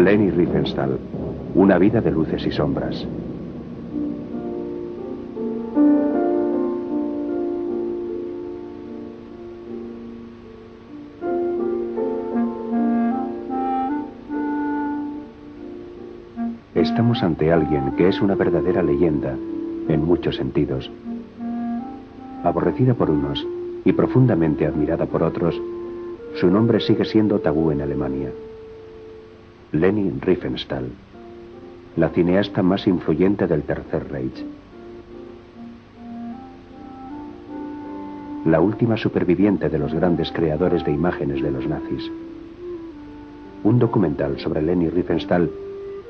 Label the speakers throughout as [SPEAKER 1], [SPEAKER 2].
[SPEAKER 1] Leni Riefenstahl, una vida de luces y sombras. Estamos ante alguien que es una verdadera leyenda, en muchos sentidos. Aborrecida por unos y profundamente admirada por otros, su nombre sigue siendo tabú en Alemania. Leni Riefenstahl, la cineasta más influyente del Tercer Reich. La última superviviente de los grandes creadores de imágenes de los nazis. Un documental sobre Leni Riefenstahl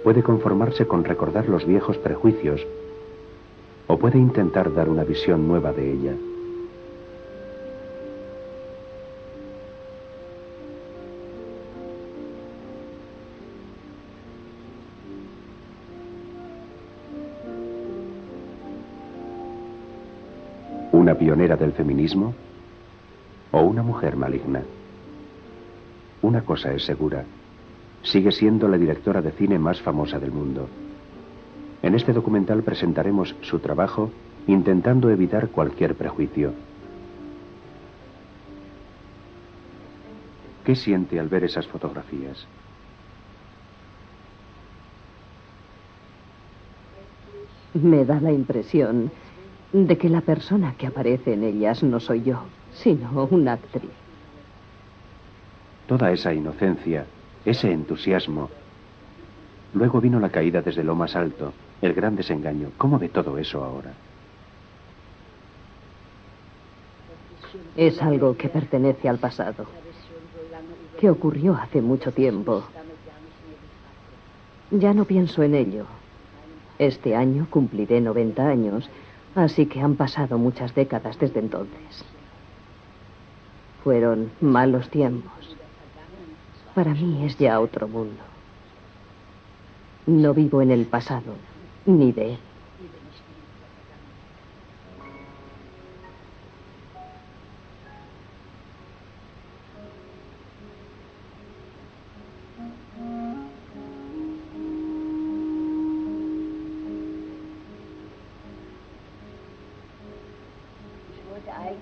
[SPEAKER 1] puede conformarse con recordar los viejos prejuicios o puede intentar dar una visión nueva de ella. ¿Una pionera del feminismo o una mujer maligna? Una cosa es segura, sigue siendo la directora de cine más famosa del mundo. En este documental presentaremos su trabajo intentando evitar cualquier prejuicio. ¿Qué siente al ver esas fotografías?
[SPEAKER 2] Me da la impresión de que la persona que aparece en ellas no soy yo, sino una actriz.
[SPEAKER 1] Toda esa inocencia, ese entusiasmo. Luego vino la caída desde lo más alto, el gran desengaño. ¿Cómo ve todo eso ahora?
[SPEAKER 2] Es algo que pertenece al pasado, que ocurrió hace mucho tiempo. Ya no pienso en ello. Este año cumpliré 90 años, así que han pasado muchas décadas desde entonces. Fueron malos tiempos. Para mí es ya otro mundo. No vivo en el pasado, ni de él.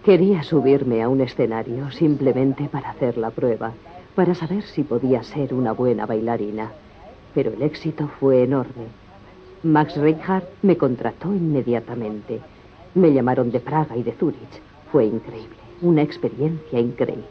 [SPEAKER 2] Quería subirme a un escenario simplemente para hacer la prueba, para saber si podía ser una buena bailarina. Pero el éxito fue enorme. Max Reinhardt me contrató inmediatamente. Me llamaron de Praga y de Zúrich. Fue increíble, una experiencia increíble.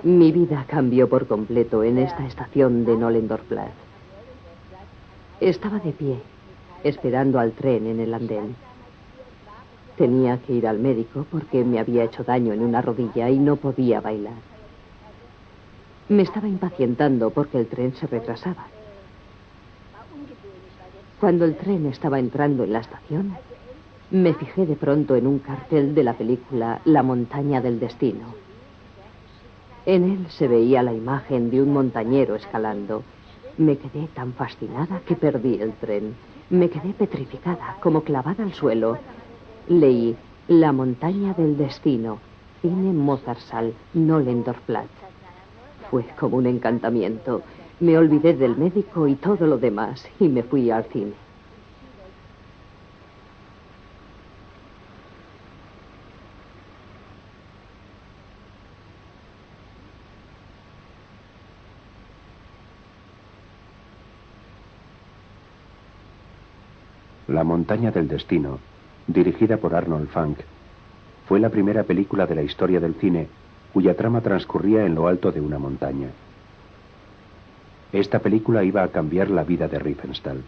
[SPEAKER 2] Mi vida cambió por completo en esta estación de Nollendorfplatz. Estaba de pie, esperando al tren en el andén. Tenía que ir al médico porque me había hecho daño en una rodilla y no podía bailar. Me estaba impacientando porque el tren se retrasaba. Cuando el tren estaba entrando en la estación, me fijé de pronto en un cartel de la película La montaña del destino. En él se veía la imagen de un montañero escalando. Me quedé tan fascinada que perdí el tren. Me quedé petrificada, como clavada al suelo. Leí La montaña del destino, cine Mozartsaal, Nollendorfplatz. Fue como un encantamiento. Me olvidé del médico y todo lo demás y me fui al cine.
[SPEAKER 1] La montaña del destino, dirigida por Arnold Fanck, fue la primera película de la historia del cine cuya trama transcurría en lo alto de una montaña. Esta película iba a cambiar la vida de Riefenstahl.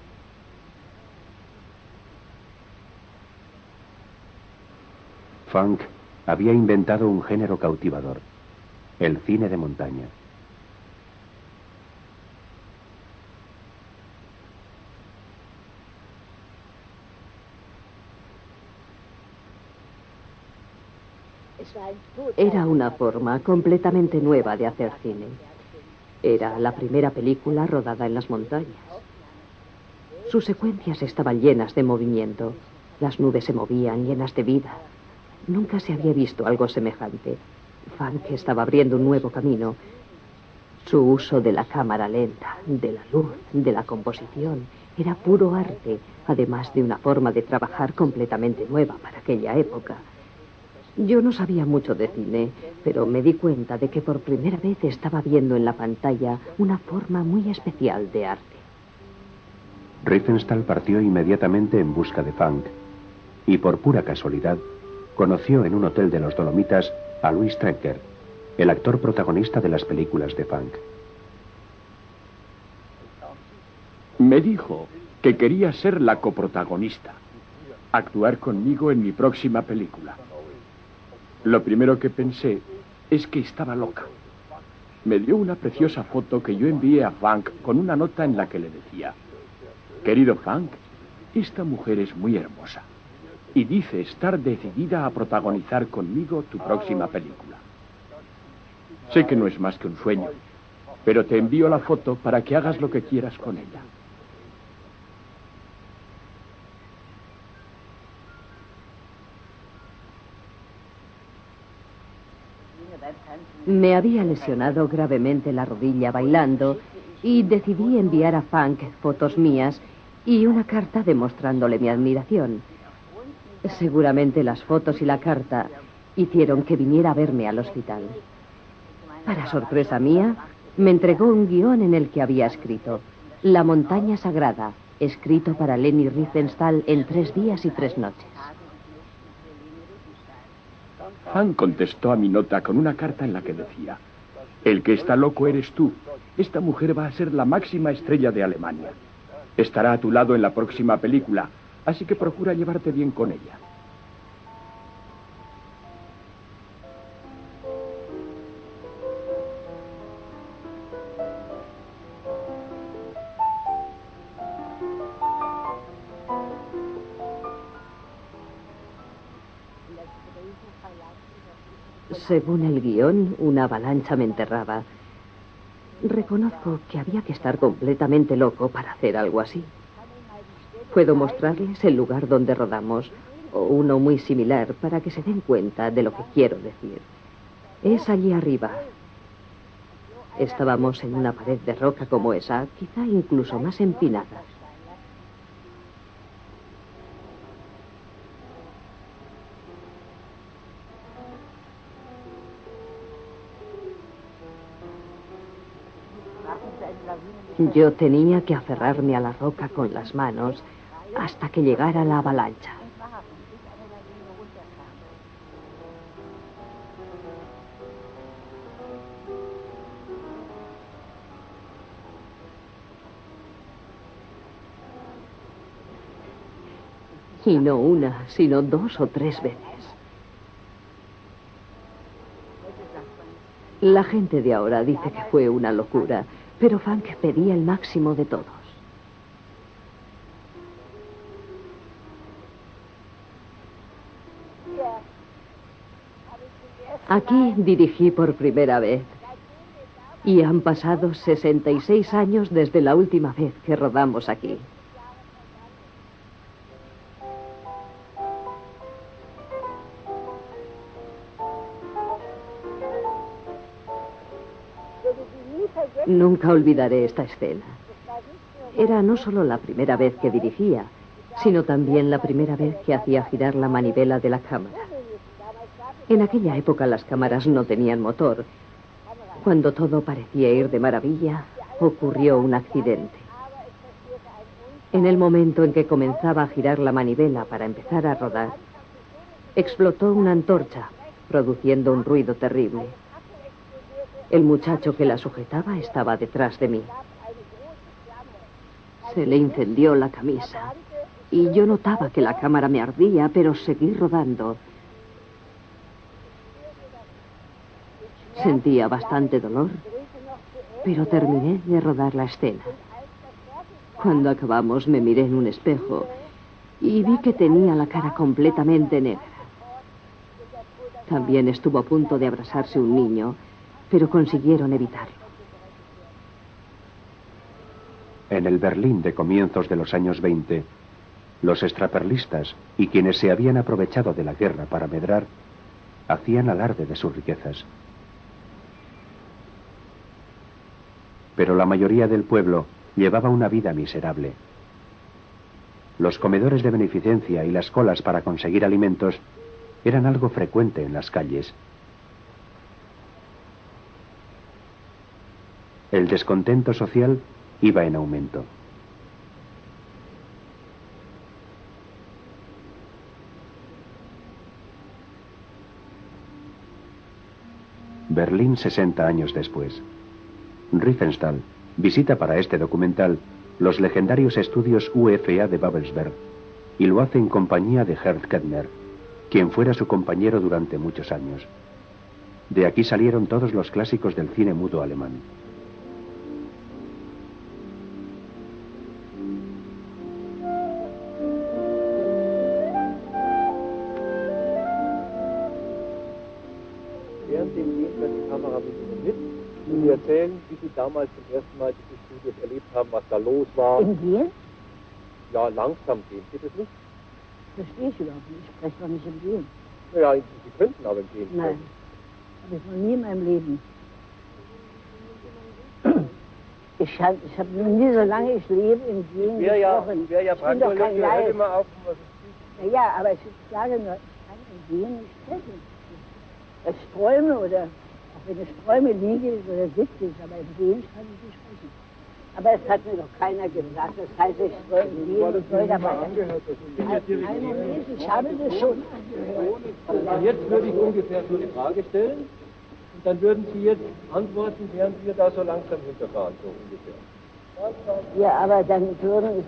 [SPEAKER 1] Funk había inventado un género cautivador, el cine de montaña.
[SPEAKER 2] Era una forma completamente nueva de hacer cine. Era la primera película rodada en las montañas. Sus secuencias estaban llenas de movimiento. Las nubes se movían llenas de vida. Nunca se había visto algo semejante. Funk estaba abriendo un nuevo camino. Su uso de la cámara lenta, de la luz, de la composición, era puro arte, además de una forma de trabajar completamente nueva para aquella época. Yo no sabía mucho de cine, pero me di cuenta de que por primera vez estaba viendo en la pantalla una forma muy especial de arte.
[SPEAKER 1] Riefenstahl partió inmediatamente en busca de Funk y por pura casualidad conoció en un hotel de los Dolomitas a Louis Trenker, el actor protagonista de las películas de Funk.
[SPEAKER 3] Me dijo que quería ser la coprotagonista, actuar conmigo en mi próxima película. Lo primero que pensé es que estaba loca. Me dio una preciosa foto que yo envié a Funk con una nota en la que le decía: querido Funk, esta mujer es muy hermosa y dice estar decidida a protagonizar conmigo tu próxima película. Sé que no es más que un sueño, pero te envío la foto para que hagas lo que quieras con ella.
[SPEAKER 2] Me había lesionado gravemente la rodilla bailando y decidí enviar a Funk fotos mías y una carta demostrándole mi admiración. Seguramente las fotos y la carta hicieron que viniera a verme al hospital. Para sorpresa mía, me entregó un guión en el que había escrito: La montaña sagrada, escrito para Leni Riefenstahl en 3 días y 3 noches.
[SPEAKER 3] Funk contestó a mi nota con una carta en la que decía: el que está loco eres tú. Esta mujer va a ser la máxima estrella de Alemania. Estará a tu lado en la próxima película, así que procura llevarte bien con ella.
[SPEAKER 2] Según el guión, una avalancha me enterraba. Reconozco que había que estar completamente loco para hacer algo así. Puedo mostrarles el lugar donde rodamos, o uno muy similar, para que se den cuenta de lo que quiero decir. Es allí arriba. Estábamos en una pared de roca como esa, quizá incluso más empinada. Yo tenía que aferrarme a la roca con las manos hasta que llegara la avalancha. Y no una, sino 2 o 3 veces. La gente de ahora dice que fue una locura, pero Funk pedía el máximo de todos. Aquí dirigí por primera vez. Y han pasado 66 años desde la última vez que rodamos aquí. Nunca olvidaré esta escena. Era no solo la primera vez que dirigía, sino también la primera vez que hacía girar la manivela de la cámara. En aquella época las cámaras no tenían motor. Cuando todo parecía ir de maravilla, ocurrió un accidente. En el momento en que comenzaba a girar la manivela para empezar a rodar, explotó una antorcha, produciendo un ruido terrible. El muchacho que la sujetaba estaba detrás de mí. Se le incendió la camisa y yo notaba que la cámara me ardía, pero seguí rodando. Sentía bastante dolor, pero terminé de rodar la escena. Cuando acabamos me miré en un espejo y vi que tenía la cara completamente negra. También estuvo a punto de abrazarse un niño, pero consiguieron evitarlo.
[SPEAKER 1] En el Berlín de comienzos de los años 20, los extraperlistas y quienes se habían aprovechado de la guerra para medrar, hacían alarde de sus riquezas. Pero la mayoría del pueblo llevaba una vida miserable. Los comedores de beneficencia y las colas para conseguir alimentos eran algo frecuente en las calles. El descontento social iba en aumento. Berlín 60 años después. Riefenstahl visita para este documental los legendarios estudios UFA de Babelsberg y lo hace en compañía de Gerd Kettner, quien fuera su compañero durante muchos años. De aquí salieron todos los clásicos del cine mudo alemán.
[SPEAKER 4] Während dem Gehen fährt die Kamera mit Ihnen mit und Sie erzählen, wie Sie damals zum ersten Mal diese Studios erlebt haben, was da los war.
[SPEAKER 5] Im Gehen?
[SPEAKER 4] Ja, langsam gehen. Geht das nicht?
[SPEAKER 5] Verstehe ich überhaupt nicht. Ich spreche doch nicht im Gehen.
[SPEAKER 4] Naja, Sie könnten aber im Gehen
[SPEAKER 5] Nein.
[SPEAKER 4] sprechen.
[SPEAKER 5] Habe ich noch nie in meinem Leben. Ich habe noch nie, solange ich lebe, im Gehen gesprochen.
[SPEAKER 4] Wäre ja
[SPEAKER 5] Ich bin doch kein
[SPEAKER 4] Hört
[SPEAKER 5] Geist.
[SPEAKER 4] immer auf, was es ist.
[SPEAKER 5] Ja, aber ich sage nur, ich kann im Gehen nicht sprechen. Ich träume oder, auch wenn ich träume, liege ich oder sitze ich, aber im Gehen kann ich nicht sprechen. Aber es hat mir doch keiner gesagt, das heißt, ich soll im Gehen, ich soll dabei. Nein, Moment, ich habe das schon angehört.
[SPEAKER 4] Jetzt würde ich ungefähr so eine Frage stellen und dann würden Sie jetzt antworten, während wir da so langsam hinterfahren, so ungefähr.
[SPEAKER 5] Ja, aber dann würden,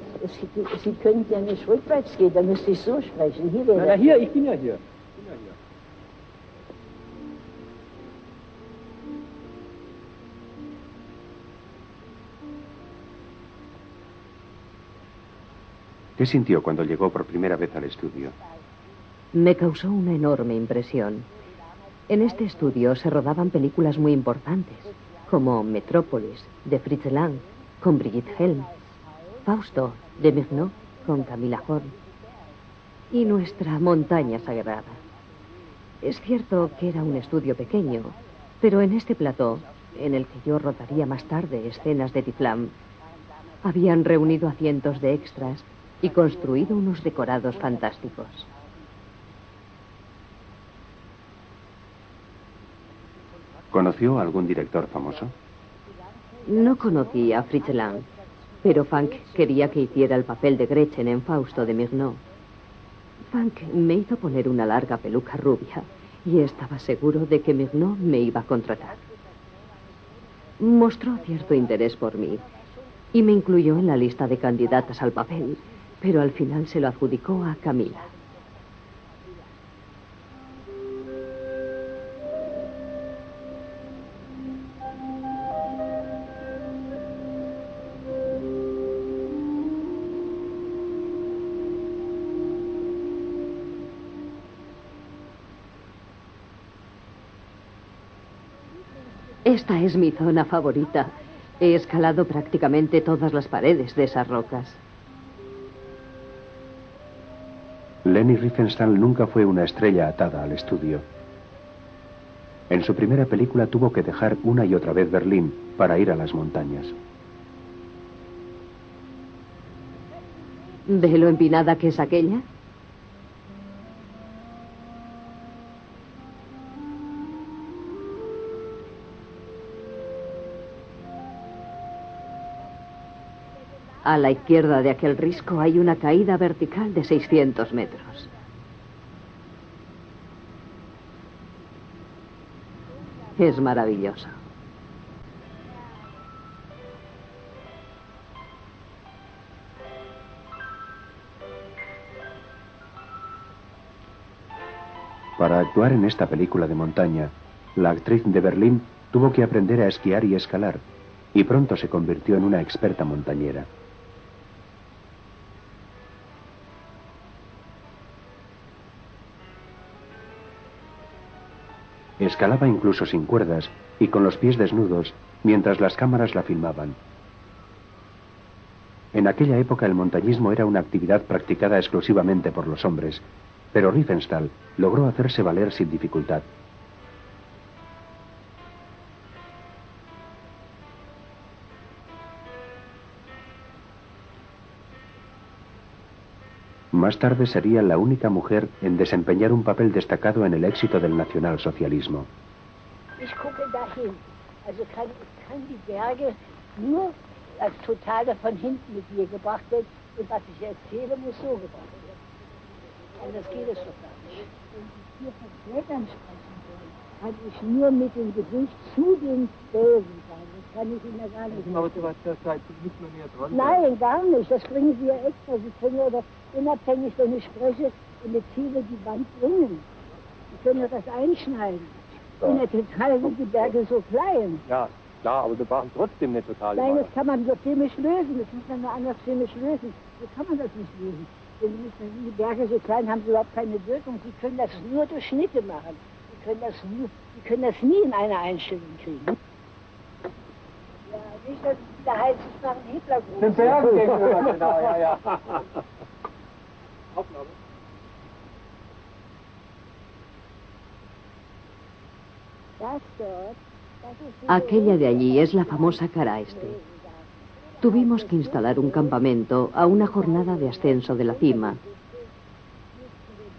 [SPEAKER 5] Sie könnten ja nicht rückwärts gehen, dann müsste ich so sprechen. Hier wäre
[SPEAKER 4] Na, hier, ich bin ja hier.
[SPEAKER 1] ¿Qué sintió cuando llegó por primera vez al estudio?
[SPEAKER 2] Me causó una enorme impresión. En este estudio se rodaban películas muy importantes, como Metrópolis, de Fritz Lang, con Brigitte Helm, Fausto, de Murnau, con Camilla Horn, y Nuestra montaña sagrada. Es cierto que era un estudio pequeño, pero en este plató, en el que yo rodaría más tarde escenas de Tiflam, habían reunido a cientos de extras y construido unos decorados fantásticos.
[SPEAKER 1] ¿Conoció a algún director famoso?
[SPEAKER 2] No conocí a Fritz Lang, pero Funk quería que hiciera el papel de Gretchen en Fausto de Murnau. Funk me hizo poner una larga peluca rubia y estaba seguro de que Murnau me iba a contratar. Mostró cierto interés por mí y me incluyó en la lista de candidatas al papel, pero al final se lo adjudicó a Camila. Esta es mi zona favorita. He escalado prácticamente todas las paredes de esas rocas.
[SPEAKER 1] Leni Riefenstahl nunca fue una estrella atada al estudio. En su primera película tuvo que dejar una y otra vez Berlín para ir a las montañas.
[SPEAKER 2] ¿Ve lo empinada que es aquella? A la izquierda de aquel risco hay una caída vertical de 600 metros. Es maravilloso.
[SPEAKER 1] Para actuar en esta película de montaña, La actriz de Berlín tuvo que aprender a esquiar y escalar, y pronto se convirtió en una experta montañera. Escalaba incluso sin cuerdas y con los pies desnudos, mientras las cámaras la filmaban. En aquella época el montañismo era una actividad practicada exclusivamente por los hombres, pero Riefenstahl logró hacerse valer sin dificultad. Más tarde sería la única mujer en desempeñar un papel destacado en el éxito del nacionalsocialismo.
[SPEAKER 5] Ich gucke dahin. Also kann die Berge nur als Totale von hinten mit mir gebracht werden und was ich erzähle, muss so gebracht werden. Anders geht es doch gar nicht. Wenn Sie hier von Blättern sprechen wollen, kann ich nur mit dem Gesicht zu den Felsen sein. Das kann ich Ihnen ja gar nicht sagen.
[SPEAKER 4] Aber das seid nicht mehr näher dran.
[SPEAKER 5] Nein, gar nicht. Das bringen Sie ja extra. Sie können ja doch unabhängig, wenn ich spreche, in die Ziele die Wand bringen. Sie können ja das einschneiden. In der Totale sind die Berge so klein.
[SPEAKER 4] Ja, klar, aber wir brauchen trotzdem eine totale
[SPEAKER 5] Nein,
[SPEAKER 4] Maler.
[SPEAKER 5] das kann man so chemisch lösen. Das muss man nur anders chemisch lösen. So kann man das nicht lösen. Wenn die Berge so klein haben, sie überhaupt keine Wirkung. Sie können das nur durch Schnitte machen. Sie können das nie in einer Einstellung kriegen. Ja, nicht, dass da heißt, es nach dem Hitlergruß.
[SPEAKER 4] Den Bergen gegenüber, genau, ja, ja. Aufnahme.
[SPEAKER 5] Das dort, das ist
[SPEAKER 2] Aquella de allí es la famosa cara este. Tuvimos que instalar un campamento a una jornada de ascenso de la cima.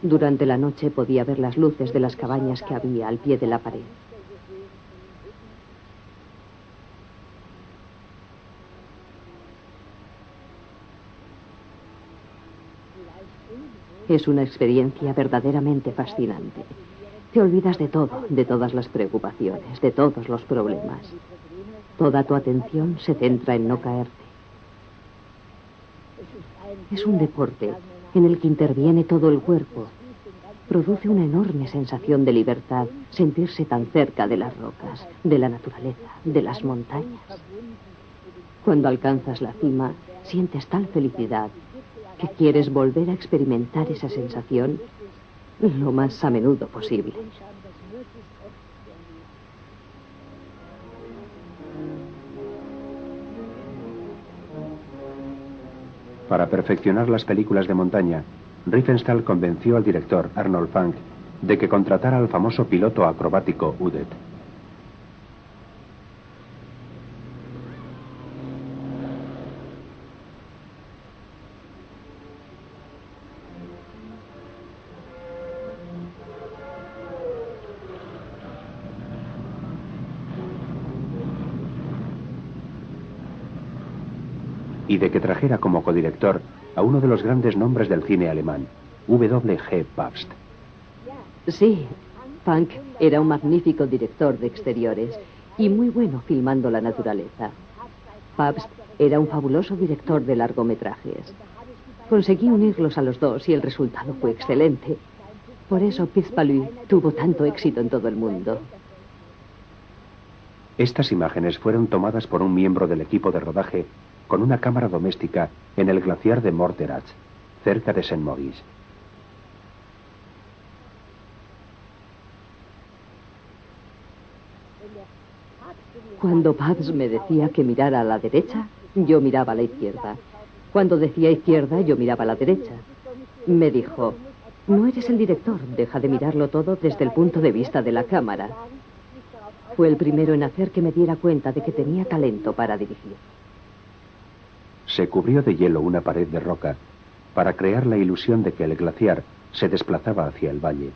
[SPEAKER 2] Durante la noche podía ver las luces de las cabañas que había al pie de la pared. Es una experiencia verdaderamente fascinante. Te olvidas de todo, de todas las preocupaciones, de todos los problemas. Toda tu atención se centra en no caerte. Es un deporte en el que interviene todo el cuerpo. Produce una enorme sensación de libertad sentirse tan cerca de las rocas, de la naturaleza, de las montañas. Cuando alcanzas la cima, sientes tal felicidad que quieres volver a experimentar esa sensación lo más a menudo posible.
[SPEAKER 1] Para perfeccionar las películas de montaña, Riefenstahl convenció al director Arnold Fanck de que contratara al famoso piloto acrobático Udet. Y de que trajera como codirector a uno de los grandes nombres del cine alemán, W.G. Pabst.
[SPEAKER 2] Sí, Fanck era un magnífico director de exteriores y muy bueno filmando la naturaleza. Pabst era un fabuloso director de largometrajes. Conseguí unirlos a los dos y el resultado fue excelente. Por eso Piz-Palu tuvo tanto éxito en todo el mundo.
[SPEAKER 1] Estas imágenes fueron tomadas por un miembro del equipo de rodaje con una cámara doméstica en el glaciar de Morteratz, cerca de Saint-Maurice.
[SPEAKER 2] Cuando Pabst me decía que mirara a la derecha, yo miraba a la izquierda. Cuando decía izquierda, yo miraba a la derecha. Me dijo, no eres el director, deja de mirarlo todo desde el punto de vista de la cámara. Fue el primero en hacer que me diera cuenta de que tenía talento para dirigir.
[SPEAKER 1] Se cubrió de hielo una pared de roca para crear la ilusión de que el glaciar se desplazaba hacia el valle.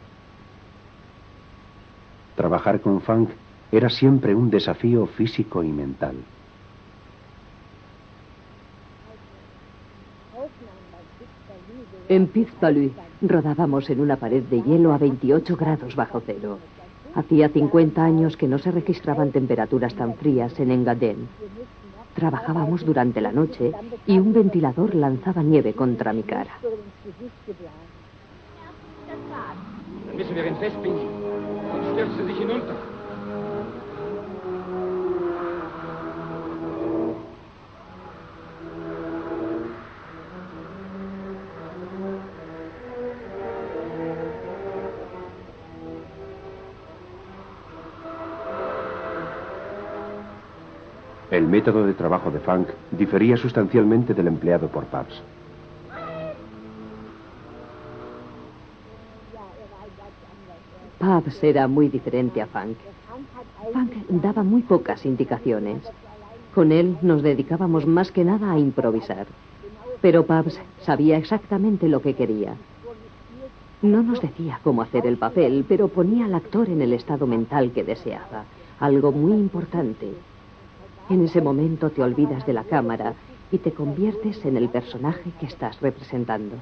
[SPEAKER 1] Trabajar con Fanck era siempre un desafío físico y mental.
[SPEAKER 2] En Piz-Palu rodábamos en una pared de hielo a 28 grados bajo cero. Hacía 50 años que no se registraban temperaturas tan frías en Engadin. Trabajábamos durante la noche y un ventilador lanzaba nieve contra mi cara.
[SPEAKER 6] Dann müssen wir ihn festbinden. Sonst stürzt er sich hinunter.
[SPEAKER 1] El método de trabajo de Funk difería sustancialmente del empleado por Pabst.
[SPEAKER 2] Pabst era muy diferente a Funk. Funk daba muy pocas indicaciones. Con él nos dedicábamos más que nada a improvisar. Pero Pabst sabía exactamente lo que quería. No nos decía cómo hacer el papel, pero ponía al actor en el estado mental que deseaba. Algo muy importante. En ese momento te olvidas de la cámara y te conviertes en el personaje que estás representando.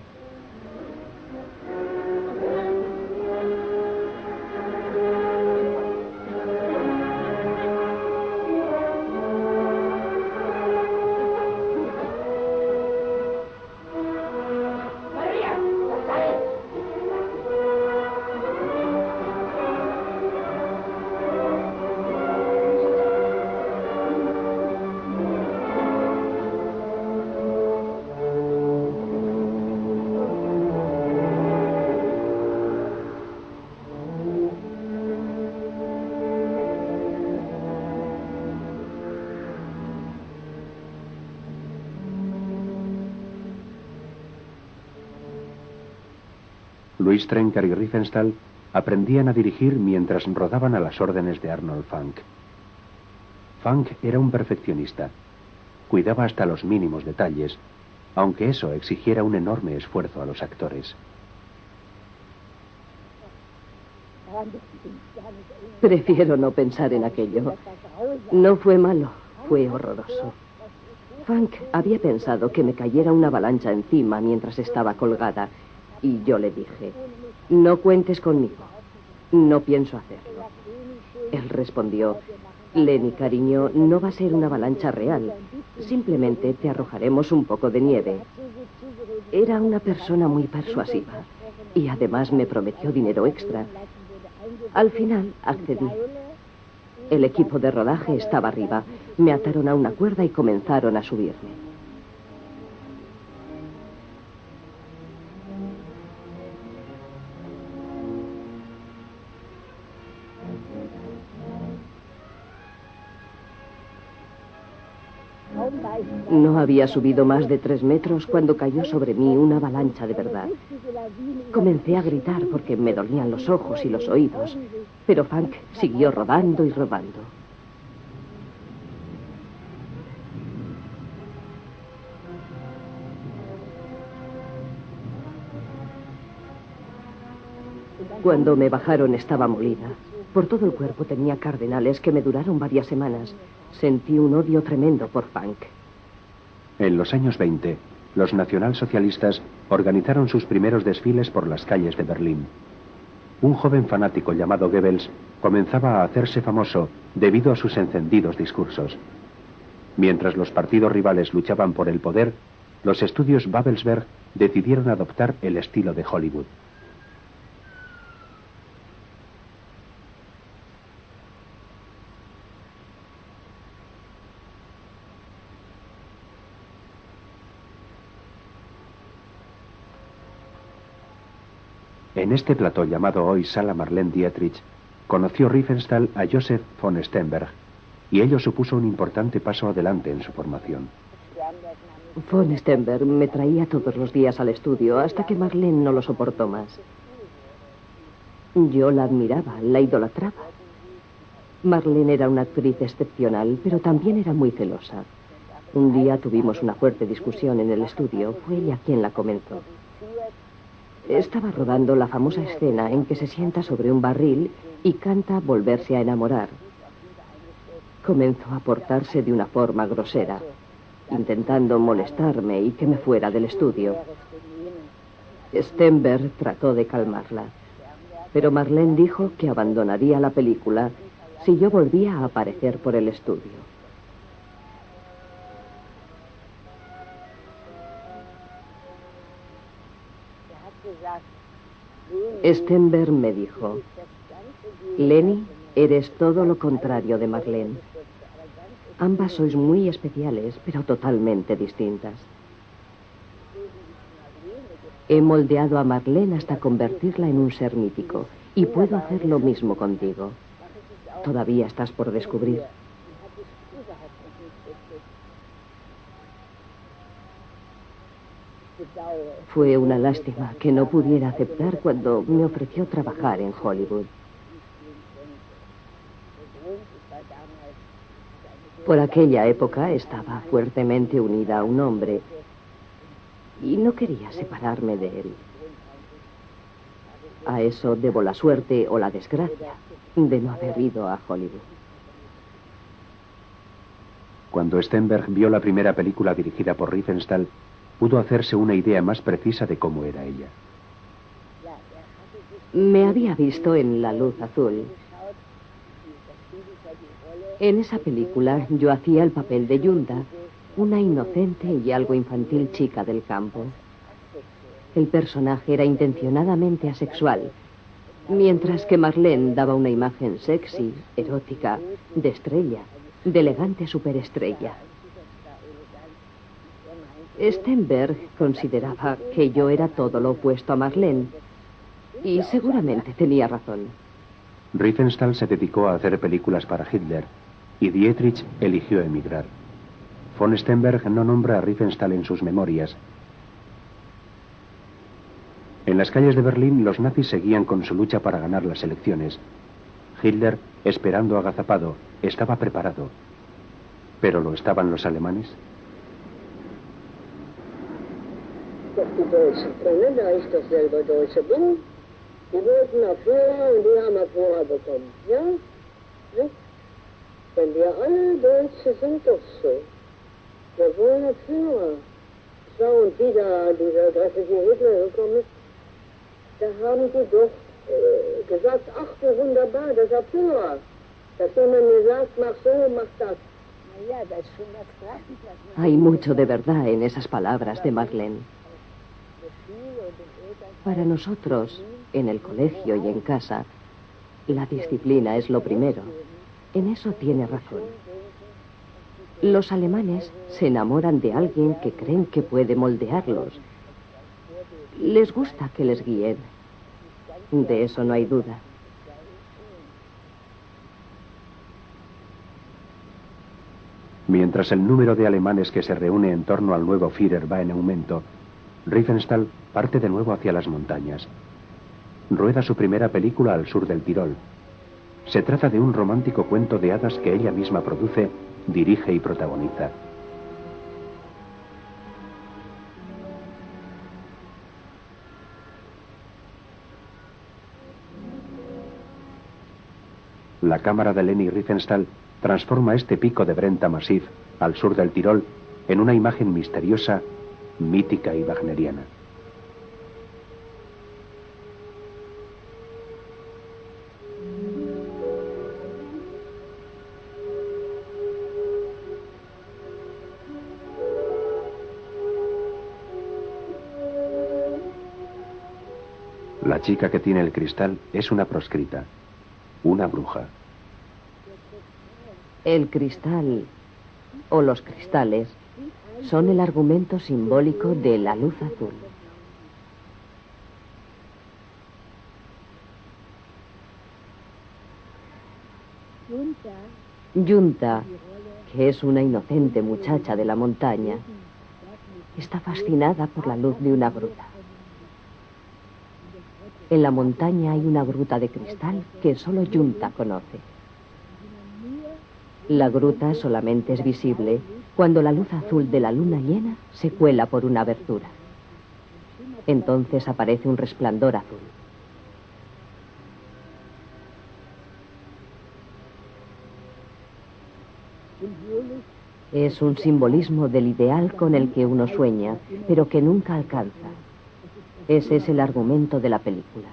[SPEAKER 1] Louis Trenker y Riefenstahl aprendían a dirigir mientras rodaban a las órdenes de Arnold Funk. Funk era un perfeccionista. Cuidaba hasta los mínimos detalles, aunque eso exigiera un enorme esfuerzo a los actores.
[SPEAKER 2] Prefiero no pensar en aquello. No fue malo, fue horroroso. Funk había pensado que me cayera una avalancha encima mientras estaba colgada. Y yo le dije, no cuentes conmigo, no pienso hacerlo. Él respondió, Lenny, cariño, no va a ser una avalancha real, simplemente te arrojaremos un poco de nieve. Era una persona muy persuasiva y además me prometió dinero extra. Al final accedí. El equipo de rodaje estaba arriba, me ataron a una cuerda y comenzaron a subirme. No había subido más de 3 metros cuando cayó sobre mí una avalancha de verdad. Comencé a gritar porque me dolían los ojos y los oídos, pero Funk siguió rodando y rodando. Cuando me bajaron estaba molida. Por todo el cuerpo tenía cardenales que me duraron varias semanas. Sentí un odio tremendo por Funk.
[SPEAKER 1] En los años 20, los nacionalsocialistas organizaron sus primeros desfiles por las calles de Berlín. Un joven fanático llamado Goebbels comenzaba a hacerse famoso debido a sus encendidos discursos. Mientras los partidos rivales luchaban por el poder, los estudios Babelsberg decidieron adoptar el estilo de Hollywood. En este plató llamado hoy Sala Marlene Dietrich, conoció Riefenstahl a Joseph von Sternberg, y ello supuso un importante paso adelante en su formación.
[SPEAKER 2] Von Sternberg me traía todos los días al estudio hasta que Marlene no lo soportó más. Yo la admiraba, la idolatraba. Marlene era una actriz excepcional, pero también era muy celosa. Un día tuvimos una fuerte discusión en el estudio. Fue ella quien la comenzó. Estaba rodando la famosa escena en que se sienta sobre un barril y canta Volverse a enamorar. Comenzó a portarse de una forma grosera, intentando molestarme y que me fuera del estudio. Sternberg trató de calmarla, pero Marlene dijo que abandonaría la película si yo volvía a aparecer por el estudio. Sternberg me dijo, Lenny, eres todo lo contrario de Marlene. Ambas sois muy especiales, pero totalmente distintas. He moldeado a Marlene hasta convertirla en un ser mítico, y puedo hacer lo mismo contigo. Todavía estás por descubrir. Fue una lástima que no pudiera aceptar cuando me ofreció trabajar en Hollywood. Por aquella época estaba fuertemente unida a un hombre y no quería separarme de él. A eso debo la suerte o la desgracia de no haber ido a Hollywood.
[SPEAKER 1] Cuando Stenberg vio la primera película dirigida por Riefenstahl, pudo hacerse una idea más precisa de cómo era ella.
[SPEAKER 2] Me había visto en La Luz Azul. En esa película yo hacía el papel de Yunda, una inocente y algo infantil chica del campo. El personaje era intencionadamente asexual, mientras que Marlene daba una imagen sexy, erótica, de estrella, de elegante superestrella. Stenberg consideraba que yo era todo lo opuesto a Marlene, y seguramente tenía razón.
[SPEAKER 1] Riefenstahl se dedicó a hacer películas para Hitler, y Dietrich eligió emigrar. Von Stenberg no nombra a Riefenstahl en sus memorias. En las calles de Berlín, los nazis seguían con su lucha para ganar las elecciones. Hitler, esperando agazapado, estaba preparado. ¿Pero lo estaban los alemanes?
[SPEAKER 6] Die Deutschen können, da ich doch selber Deutsche bin, die wollten auch Führer und die haben auch Führer bekommen, ja? Nicht? Denn wir alle Deutsche sind doch so. Wir wollen auch Führer. So, und wie da dieser grässliche Hitler gekommen ist, da haben die doch gesagt, ach du wunderbar, das ist ein Führer. Dass jemand mir sagt, mach so, mach das.
[SPEAKER 2] Hay mucho de verdad en esas palabras de Marlene. Para nosotros, en el colegio y en casa, la disciplina es lo primero. En eso tiene razón. Los alemanes se enamoran de alguien que creen que puede moldearlos. Les gusta que les guíen. De eso no hay duda.
[SPEAKER 1] Mientras el número de alemanes que se reúne en torno al nuevo Führer va en aumento, Riefenstahl parte de nuevo hacia las montañas. Rueda su primera película al sur del Tirol. Se trata de un romántico cuento de hadas que ella misma produce, dirige y protagoniza. La cámara de Leni Riefenstahl transforma este pico de Brenta Massif, al sur del Tirol, en una imagen misteriosa, mítica y wagneriana. La chica que tiene el cristal es una proscrita, una bruja.
[SPEAKER 2] El cristal, o los cristales, son el argumento simbólico de La Luz Azul. Yunta, que es una inocente muchacha de la montaña, está fascinada por la luz de una gruta. En la montaña hay una gruta de cristal que solo Yunta conoce. La gruta solamente es visible cuando la luz azul de la luna llena se cuela por una abertura. Entonces aparece un resplandor azul. Es un simbolismo del ideal con el que uno sueña, pero que nunca alcanza. Ese es el argumento de la película.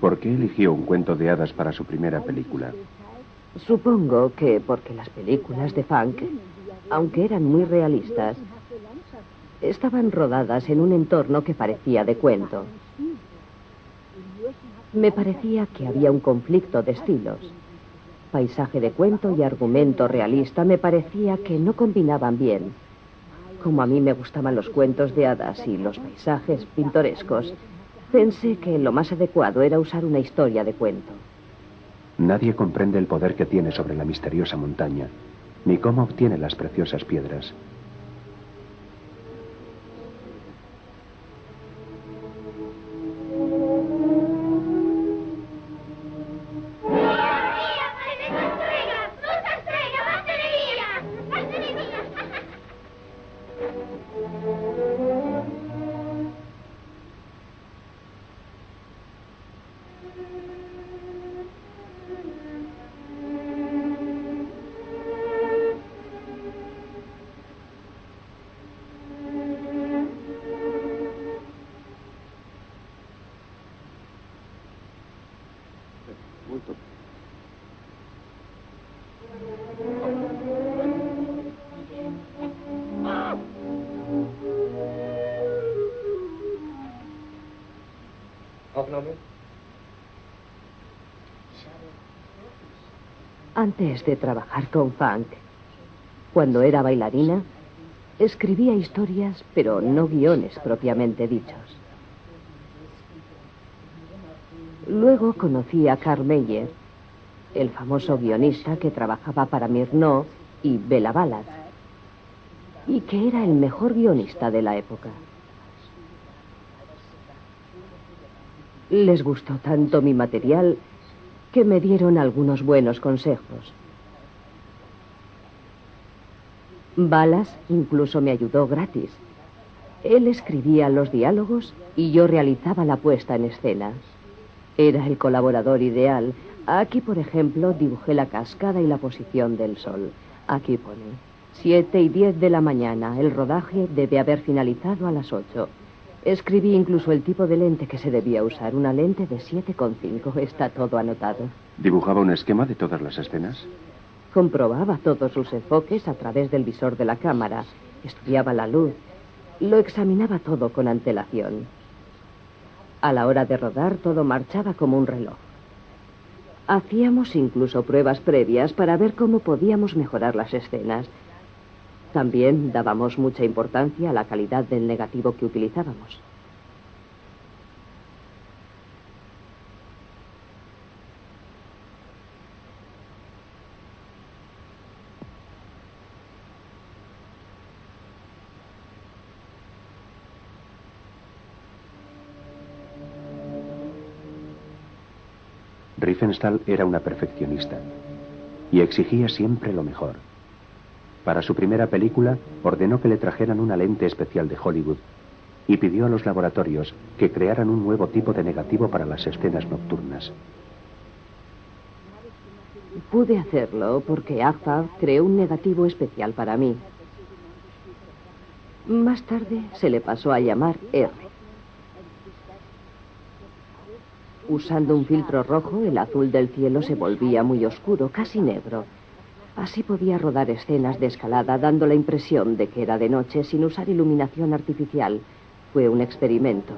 [SPEAKER 1] ¿Por qué eligió un cuento de hadas para su primera película?
[SPEAKER 2] Supongo que porque las películas de Funk, aunque eran muy realistas, estaban rodadas en un entorno que parecía de cuento. Me parecía que había un conflicto de estilos. Paisaje de cuento y argumento realista me parecía que no combinaban bien. Como a mí me gustaban los cuentos de hadas y los paisajes pintorescos, pensé que lo más adecuado era usar una historia de cuento.
[SPEAKER 1] Nadie comprende el poder que tiene sobre la misteriosa montaña, ni cómo obtiene las preciosas piedras.
[SPEAKER 2] Antes de trabajar con funk, cuando era bailarina, escribía historias, pero no guiones propiamente dichos. Luego conocí a Karl Meyer, el famoso guionista que trabajaba para Murnau y Bela Balaz, y que era el mejor guionista de la época. Les gustó tanto mi material que me dieron algunos buenos consejos. Balaz incluso me ayudó gratis. Él escribía los diálogos y yo realizaba la puesta en escena. Era el colaborador ideal. Aquí, por ejemplo, dibujé la cascada y la posición del sol. Aquí pone 7:10 de la mañana. El rodaje debe haber finalizado a las 8. Escribí incluso el tipo de lente que se debía usar, una lente de 7,5. Está todo anotado.
[SPEAKER 1] ¿Dibujaba un esquema de todas las escenas?
[SPEAKER 2] Comprobaba todos sus enfoques a través del visor de la cámara. Estudiaba la luz. Lo examinaba todo con antelación. A la hora de rodar, todo marchaba como un reloj. Hacíamos incluso pruebas previas para ver cómo podíamos mejorar las escenas. También dábamos mucha importancia a la calidad del negativo que utilizábamos.
[SPEAKER 1] Riefenstahl era una perfeccionista y exigía siempre lo mejor. Para su primera película, ordenó que le trajeran una lente especial de Hollywood y pidió a los laboratorios que crearan un nuevo tipo de negativo para las escenas nocturnas.
[SPEAKER 2] Pude hacerlo porque Agfa creó un negativo especial para mí. Más tarde se le pasó a llamar R. Usando un filtro rojo, el azul del cielo se volvía muy oscuro, casi negro. Así podía rodar escenas de escalada dando la impresión de que era de noche sin usar iluminación artificial. Fue un experimento.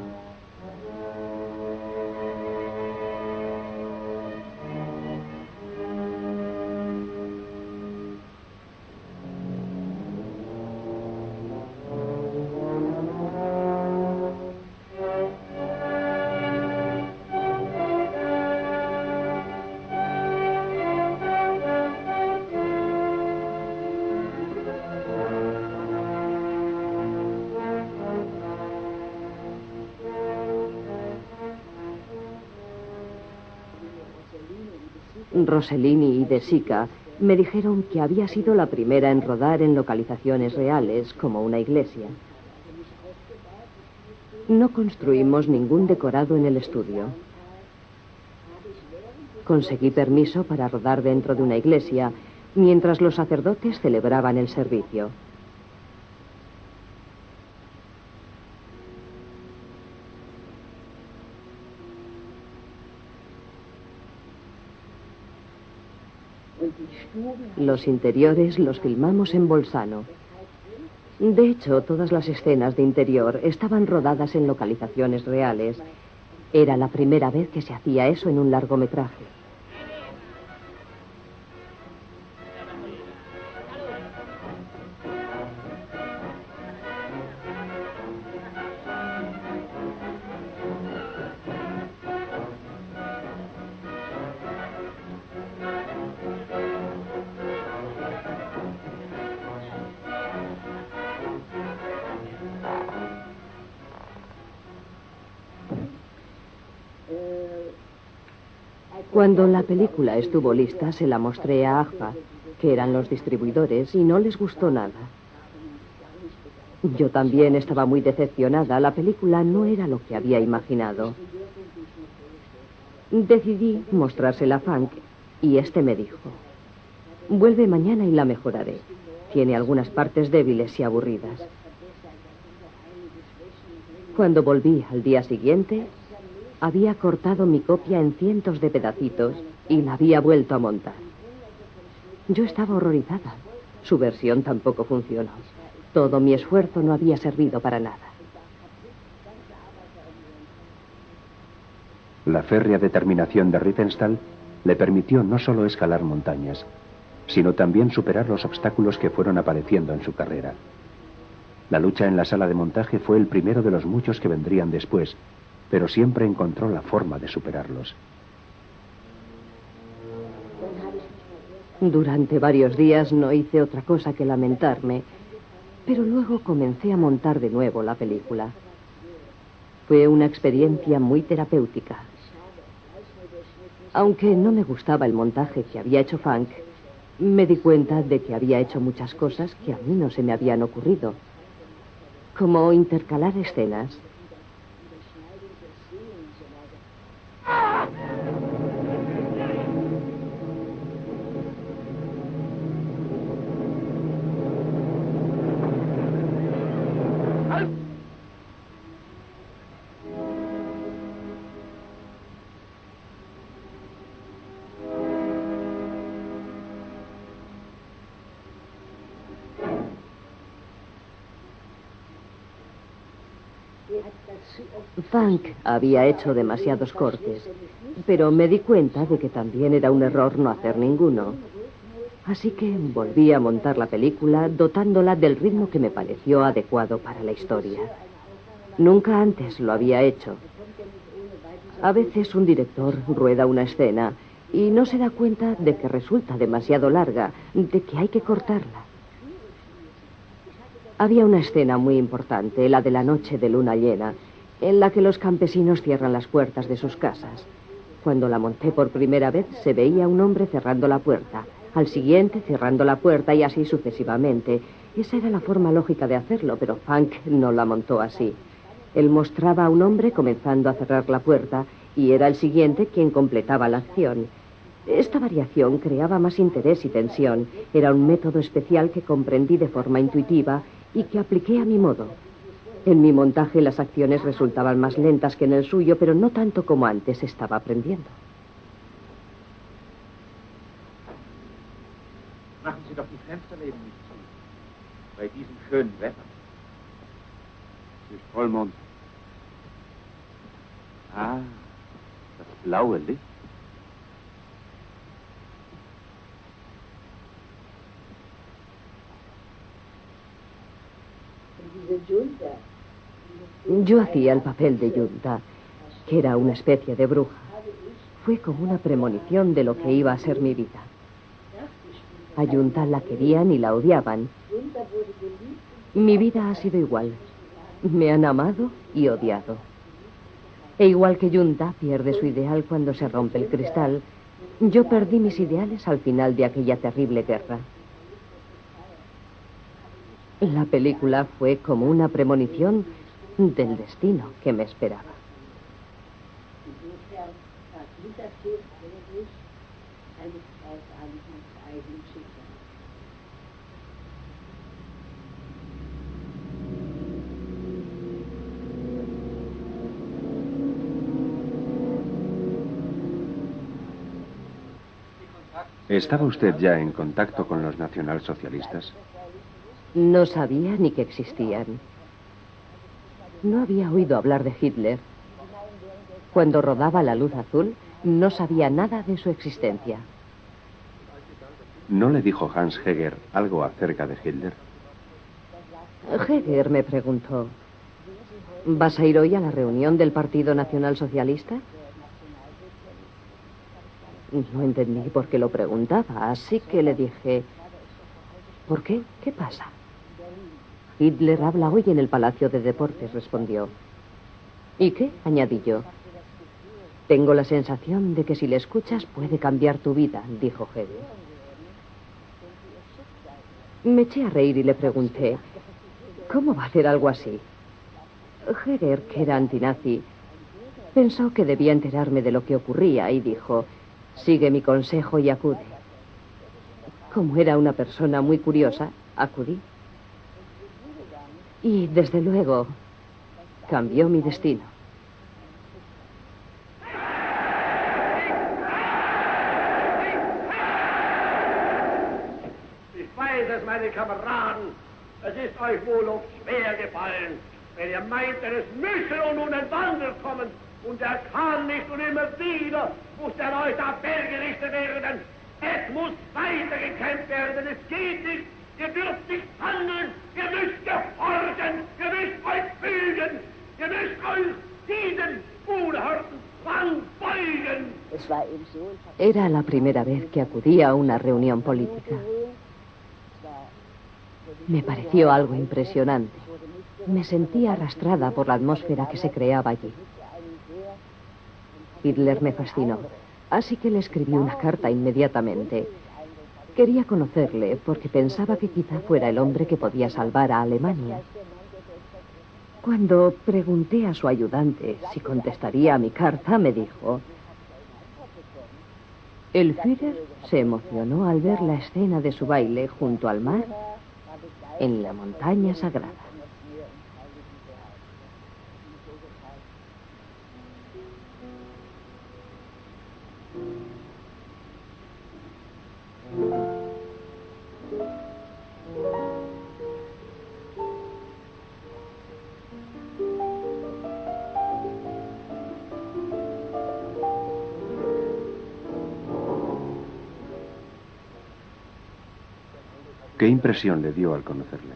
[SPEAKER 2] Rossellini y De Sica me dijeron que había sido la primera en rodar en localizaciones reales, como una iglesia. No construimos ningún decorado en el estudio. Conseguí permiso para rodar dentro de una iglesia, mientras los sacerdotes celebraban el servicio. Los interiores los filmamos en Bolzano. De hecho, todas las escenas de interior estaban rodadas en localizaciones reales. Era la primera vez que se hacía eso en un largometraje. Cuando la película estuvo lista, se la mostré a AGFA, que eran los distribuidores, y no les gustó nada. Yo también estaba muy decepcionada. La película no era lo que había imaginado. Decidí mostrársela a Frank, y este me dijo: vuelve mañana y la mejoraré. Tiene algunas partes débiles y aburridas. Cuando volví al día siguiente, había cortado mi copia en cientos de pedacitos y la había vuelto a montar. Yo estaba horrorizada. Su versión tampoco funcionó. Todo mi esfuerzo no había servido para nada.
[SPEAKER 1] La férrea determinación de Riefenstahl le permitió no solo escalar montañas, sino también superar los obstáculos que fueron apareciendo en su carrera. La lucha en la sala de montaje fue el primero de los muchos que vendrían después, pero siempre encontró la forma de superarlos.
[SPEAKER 2] Durante varios días no hice otra cosa que lamentarme, pero luego comencé a montar de nuevo la película. Fue una experiencia muy terapéutica. Aunque no me gustaba el montaje que había hecho Frank, me di cuenta de que había hecho muchas cosas que a mí no se me habían ocurrido, como intercalar escenas. Frank había hecho demasiados cortes, pero me di cuenta de que también era un error no hacer ninguno. Así que volví a montar la película dotándola del ritmo que me pareció adecuado para la historia. Nunca antes lo había hecho. A veces un director rueda una escena y no se da cuenta de que resulta demasiado larga, de que hay que cortarla. Había una escena muy importante, la de la noche de luna llena, en la que los campesinos cierran las puertas de sus casas. Cuando la monté por primera vez, se veía un hombre cerrando la puerta, al siguiente cerrando la puerta y así sucesivamente. Esa era la forma lógica de hacerlo, pero Frank no la montó así. Él mostraba a un hombre comenzando a cerrar la puerta y era el siguiente quien completaba la acción. Esta variación creaba más interés y tensión. Era un método especial que comprendí de forma intuitiva y que apliqué a mi modo. En mi montaje las acciones resultaban más lentas que en el suyo, pero no tanto como antes estaba aprendiendo.
[SPEAKER 7] Machen Sie doch die Fensterläden nicht zu. Bei diesem schönen Wetter. Durch Vollmond. Ah, das blaue Licht.
[SPEAKER 2] Yo hacía el papel de Yunta, que era una especie de bruja. Fue como una premonición de lo que iba a ser mi vida. A Yunta la querían y la odiaban. Mi vida ha sido igual. Me han amado y odiado. E igual que Yunta pierde su ideal cuando se rompe el cristal, yo perdí mis ideales al final de aquella terrible guerra. La película fue como una premonición del destino que me esperaba.
[SPEAKER 1] ¿Estaba usted ya en contacto con los nacionalsocialistas?
[SPEAKER 2] No sabía ni que existían. No había oído hablar de Hitler. Cuando rodaba La Luz Azul, no sabía nada de su existencia.
[SPEAKER 1] ¿No le dijo Hans Heger algo acerca de Hitler?
[SPEAKER 2] Heger me preguntó: ¿vas a ir hoy a la reunión del Partido Nacional Socialista? No entendí por qué lo preguntaba, así que le dije: ¿por qué? ¿Qué pasa? Hitler habla hoy en el Palacio de Deportes, respondió. ¿Y qué? Añadí yo. Tengo la sensación de que si le escuchas puede cambiar tu vida, dijo Heger. Me eché a reír y le pregunté, ¿cómo va a hacer algo así? Heger, que era antinazi, pensó que debía enterarme de lo que ocurría y dijo, sigue mi consejo y acude. Como era una persona muy curiosa, acudí. Y, desde luego, cambió mi destino.
[SPEAKER 8] Ich weiß es, meine Kameraden, es ist euch wohl auch schwer gefallen, wenn ihr meintet, es müsse nun ein Wandel kommen, und er kam nicht und immer wieder muss der Leute auf Berg gerichtet werden. Es muss weitergekämpft werden, es geht nicht, ihr dürft nicht handeln, ihr müsst gehorchen, ihr müsst euch fügen, ihr müsst euch diesen unerhörten Zwang beugen.
[SPEAKER 2] Era la primera vez que acudía a una reunión política. Me pareció algo impresionante. Me sentía arrastrada por la atmósfera que se creaba allí. Hitler me fascinó, así que le escribí una carta inmediatamente. Quería conocerle porque pensaba que quizá fuera el hombre que podía salvar a Alemania. Cuando pregunté a su ayudante si contestaría a mi carta, me dijo: el Führer se emocionó al ver la escena de su baile junto al mar en la montaña sagrada.
[SPEAKER 1] ¿Qué impresión le dio al conocerle?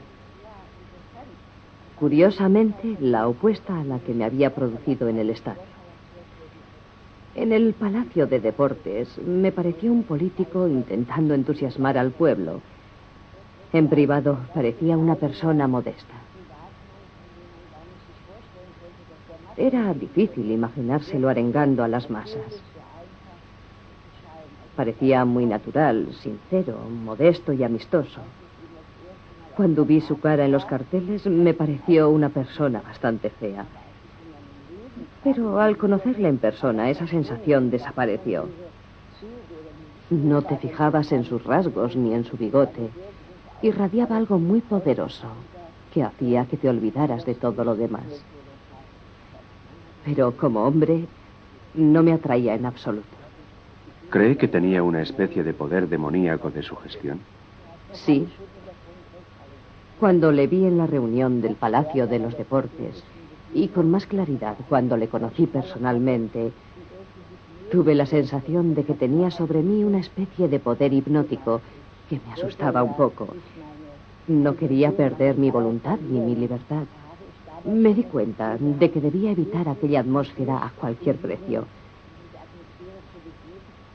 [SPEAKER 2] Curiosamente, la opuesta a la que me había producido en el estadio. En el Palacio de Deportes me pareció un político intentando entusiasmar al pueblo. En privado parecía una persona modesta. Era difícil imaginárselo arengando a las masas. Parecía muy natural, sincero, modesto y amistoso. Cuando vi su cara en los carteles, me pareció una persona bastante fea. Pero al conocerla en persona, esa sensación desapareció. No te fijabas en sus rasgos ni en su bigote. Irradiaba algo muy poderoso que hacía que te olvidaras de todo lo demás. Pero como hombre, no me atraía en absoluto.
[SPEAKER 1] ¿Cree que tenía una especie de poder demoníaco de sugestión?
[SPEAKER 2] Sí. Cuando le vi en la reunión del Palacio de los Deportes, y con más claridad cuando le conocí personalmente, tuve la sensación de que tenía sobre mí una especie de poder hipnótico que me asustaba un poco. No quería perder mi voluntad ni mi libertad. Me di cuenta de que debía evitar aquella atmósfera a cualquier precio.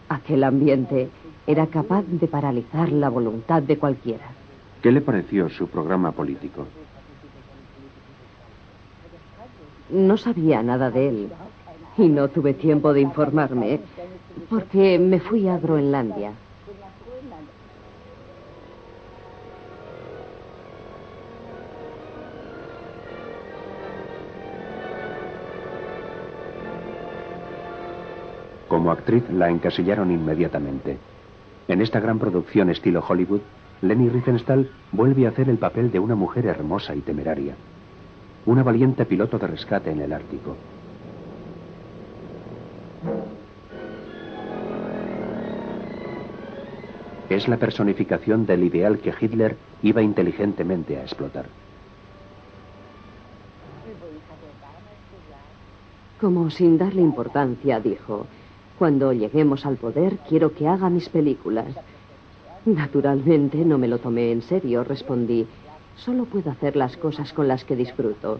[SPEAKER 2] Aquel ambiente era capaz de paralizar la voluntad de cualquiera.
[SPEAKER 1] ¿Qué le pareció su programa político?
[SPEAKER 2] No sabía nada de él y no tuve tiempo de informarme porque me fui a Groenlandia.
[SPEAKER 1] Como actriz la encasillaron inmediatamente. En esta gran producción estilo Hollywood, Leni Riefenstahl vuelve a hacer el papel de una mujer hermosa y temeraria. Una valiente piloto de rescate en el Ártico. Es la personificación del ideal que Hitler iba inteligentemente a explotar.
[SPEAKER 2] Como sin darle importancia, dijo: cuando lleguemos al poder, quiero que haga mis películas. Naturalmente no me lo tomé en serio, respondí. Solo puedo hacer las cosas con las que disfruto.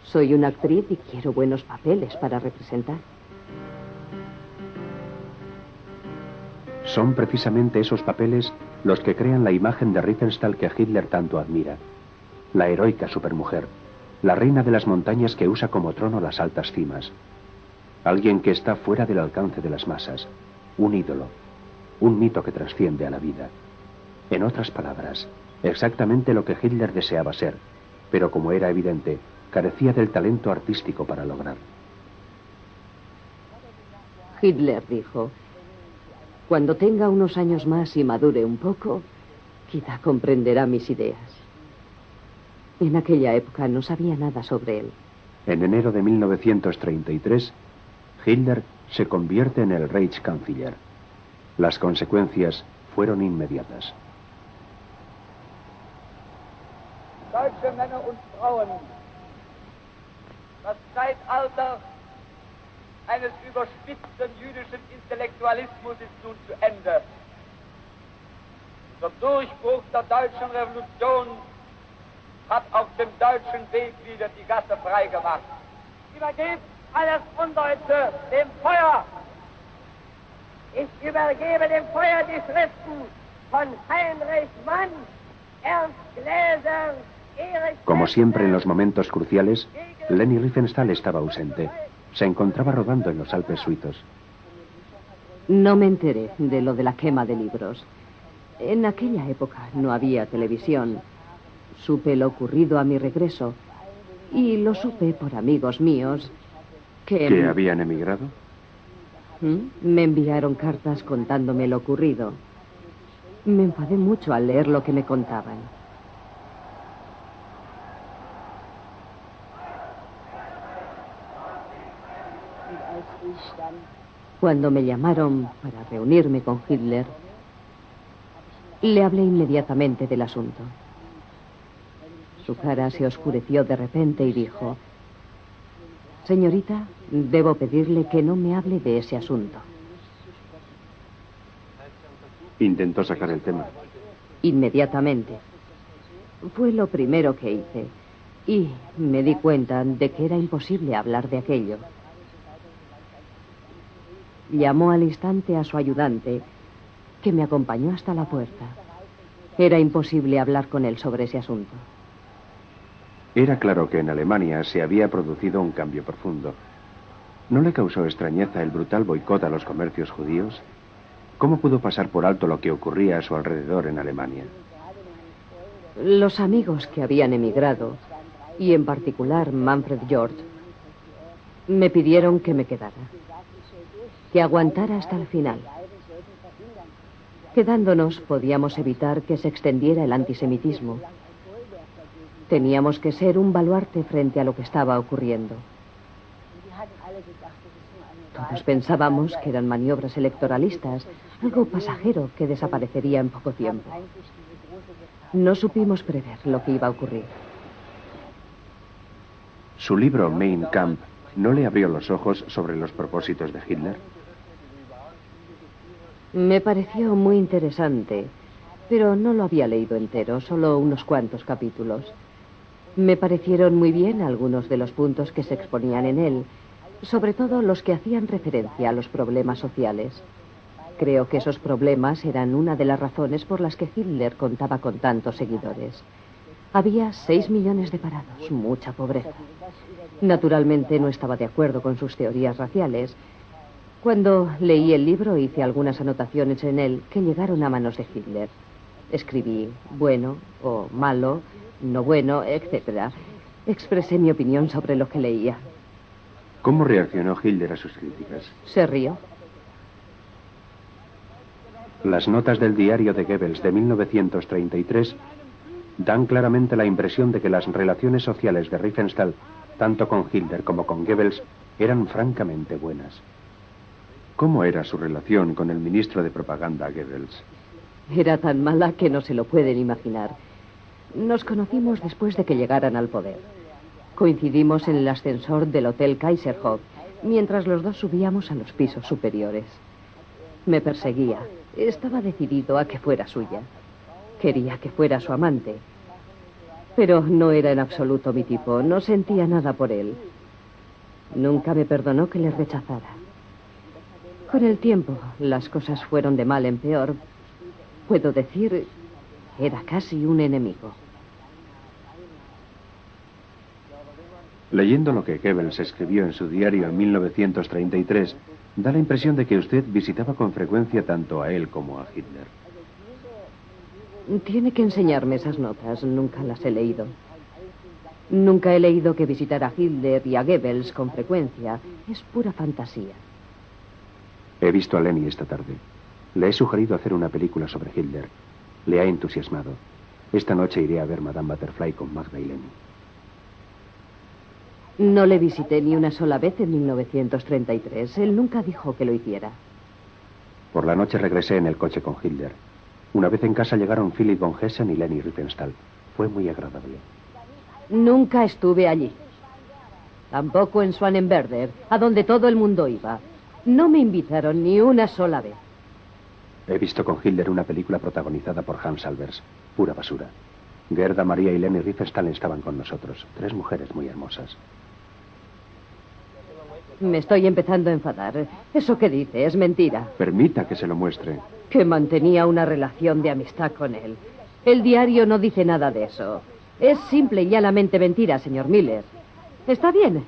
[SPEAKER 2] Soy una actriz y quiero buenos papeles para representar.
[SPEAKER 1] Son precisamente esos papeles los que crean la imagen de Riefenstahl que Hitler tanto admira. La heroica supermujer, la reina de las montañas que usa como trono las altas cimas. Alguien que está fuera del alcance de las masas. Un ídolo. Un mito que trasciende a la vida. En otras palabras, exactamente lo que Hitler deseaba ser, pero como era evidente, carecía del talento artístico para lograr.
[SPEAKER 2] Hitler dijo: cuando tenga unos años más y madure un poco, quizá comprenderá mis ideas. En aquella época no sabía nada sobre él.
[SPEAKER 1] En enero de 1933, Hitler se convierte en el Reichskanzler. Las consecuencias fueron inmediatas.
[SPEAKER 9] Deutsche Männer und Frauen, das Zeitalter eines überspitzten jüdischen Intellektualismus ist nun zu Ende. Der Durchbruch der deutschen Revolution hat auf dem deutschen Weg wieder die Gasse freigemacht. Übergebt alles Undeutsche dem Feuer. Ich übergebe dem Feuer die Schriften von Heinrich Mann, Ernst Gläser, Erich...
[SPEAKER 1] Como siempre en los momentos cruciales, Leni Riefenstahl estaba ausente. Se encontraba rodando en los Alpes suizos.
[SPEAKER 2] No me enteré de lo de la quema de libros. En aquella época no había televisión. Supe lo ocurrido a mi regreso y lo supe por amigos míos que...
[SPEAKER 1] ¿Que habían emigrado?
[SPEAKER 2] Me enviaron cartas contándome lo ocurrido. Me enfadé mucho al leer lo que me contaban. Cuando me llamaron para reunirme con Hitler, le hablé inmediatamente del asunto. Su cara se oscureció de repente y dijo: señorita, debo pedirle que no me hable de ese asunto.
[SPEAKER 1] Intentó sacar el tema.
[SPEAKER 2] Inmediatamente. Fue lo primero que hice. Y me di cuenta de que era imposible hablar de aquello. Llamó al instante a su ayudante, que me acompañó hasta la puerta. Era imposible hablar con él sobre ese asunto.
[SPEAKER 1] Era claro que en Alemania se había producido un cambio profundo. ¿No le causó extrañeza el brutal boicot a los comercios judíos? ¿Cómo pudo pasar por alto lo que ocurría a su alrededor en Alemania?
[SPEAKER 2] Los amigos que habían emigrado, y en particular Manfred George, me pidieron que me quedara, que aguantara hasta el final. Quedándonos podíamos evitar que se extendiera el antisemitismo. Teníamos que ser un baluarte frente a lo que estaba ocurriendo. Todos pensábamos que eran maniobras electoralistas, algo pasajero que desaparecería en poco tiempo. No supimos prever lo que iba a ocurrir.
[SPEAKER 1] ¿Su libro Mein Kampf no le abrió los ojos sobre los propósitos de Hitler?
[SPEAKER 2] Me pareció muy interesante, pero no lo había leído entero, solo unos cuantos capítulos. Me parecieron muy bien algunos de los puntos que se exponían en él, sobre todo los que hacían referencia a los problemas sociales. Creo que esos problemas eran una de las razones por las que Hitler contaba con tantos seguidores. Había 6 millones de parados, mucha pobreza. Naturalmente no estaba de acuerdo con sus teorías raciales. Cuando leí el libro hice algunas anotaciones en él que llegaron a manos de Hitler. Escribí bueno o malo, no bueno, etc. Expresé mi opinión sobre lo que leía.
[SPEAKER 1] ¿Cómo reaccionó Hitler a sus críticas?
[SPEAKER 2] Se rió.
[SPEAKER 1] Las notas del diario de Goebbels de 1933 dan claramente la impresión de que las relaciones sociales de Riefenstahl, tanto con Hitler como con Goebbels, eran francamente buenas. ¿Cómo era su relación con el ministro de propaganda Goebbels?
[SPEAKER 2] Era tan mala que no se lo pueden imaginar. Nos conocimos después de que llegaran al poder. Coincidimos en el ascensor del Hotel Kaiserhof, mientras los dos subíamos a los pisos superiores. Me perseguía. Estaba decidido a que fuera suya. Quería que fuera su amante. Pero no era en absoluto mi tipo. No sentía nada por él. Nunca me perdonó que le rechazara. Con el tiempo, las cosas fueron de mal en peor. Puedo decir, era casi un enemigo.
[SPEAKER 1] Leyendo lo que Goebbels escribió en su diario en 1933, da la impresión de que usted visitaba con frecuencia tanto a él como a Hitler.
[SPEAKER 2] Tiene que enseñarme esas notas. Nunca las he leído. Nunca he leído que visitara a Hitler y a Goebbels con frecuencia. Es pura fantasía.
[SPEAKER 1] He visto a Leni esta tarde. Le he sugerido hacer una película sobre Hitler. Le ha entusiasmado. Esta noche iré a ver Madame Butterfly con Magda y Leni.
[SPEAKER 2] No le visité ni una sola vez en 1933. Él nunca dijo que lo hiciera.
[SPEAKER 1] Por la noche regresé en el coche con Hitler. Una vez en casa llegaron Philipp von Hessen y Leni Riefenstahl. Fue muy agradable.
[SPEAKER 2] Nunca estuve allí. Tampoco en Schwanenberger, a donde todo el mundo iba. No me invitaron ni una sola vez.
[SPEAKER 1] He visto con Hitler una película protagonizada por Hans Albers. Pura basura. Gerda, María y Leni Riefenstahl estaban con nosotros. 3 mujeres muy hermosas.
[SPEAKER 2] Me estoy empezando a enfadar. Eso que dice es mentira.
[SPEAKER 1] Permita que se lo muestre.
[SPEAKER 2] Que mantenía una relación de amistad con él. El diario no dice nada de eso. Es simple y llanamente mentira, señor Miller. Está bien.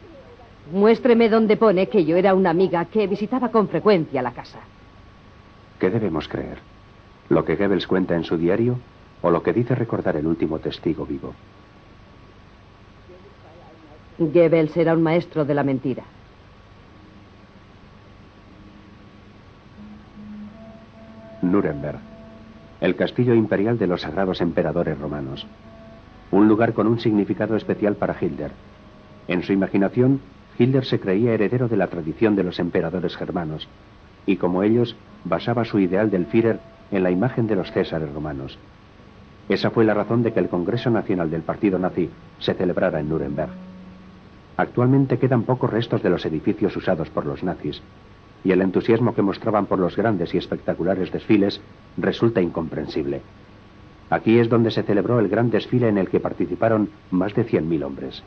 [SPEAKER 2] Muéstreme dónde pone que yo era una amiga que visitaba con frecuencia la casa.
[SPEAKER 1] ¿Qué debemos creer? ¿Lo que Goebbels cuenta en su diario o lo que dice recordar el último testigo vivo?
[SPEAKER 2] Goebbels era un maestro de la mentira.
[SPEAKER 1] Nuremberg, el castillo imperial de los sagrados emperadores romanos. Un lugar con un significado especial para Hitler. En su imaginación, Hitler se creía heredero de la tradición de los emperadores germanos, y como ellos, basaba su ideal del Führer en la imagen de los césares romanos. Esa fue la razón de que el Congreso Nacional del Partido Nazi se celebrara en Nuremberg. Actualmente quedan pocos restos de los edificios usados por los nazis, y el entusiasmo que mostraban por los grandes y espectaculares desfiles resulta incomprensible. Aquí es donde se celebró el gran desfile en el que participaron más de 100.000 hombres.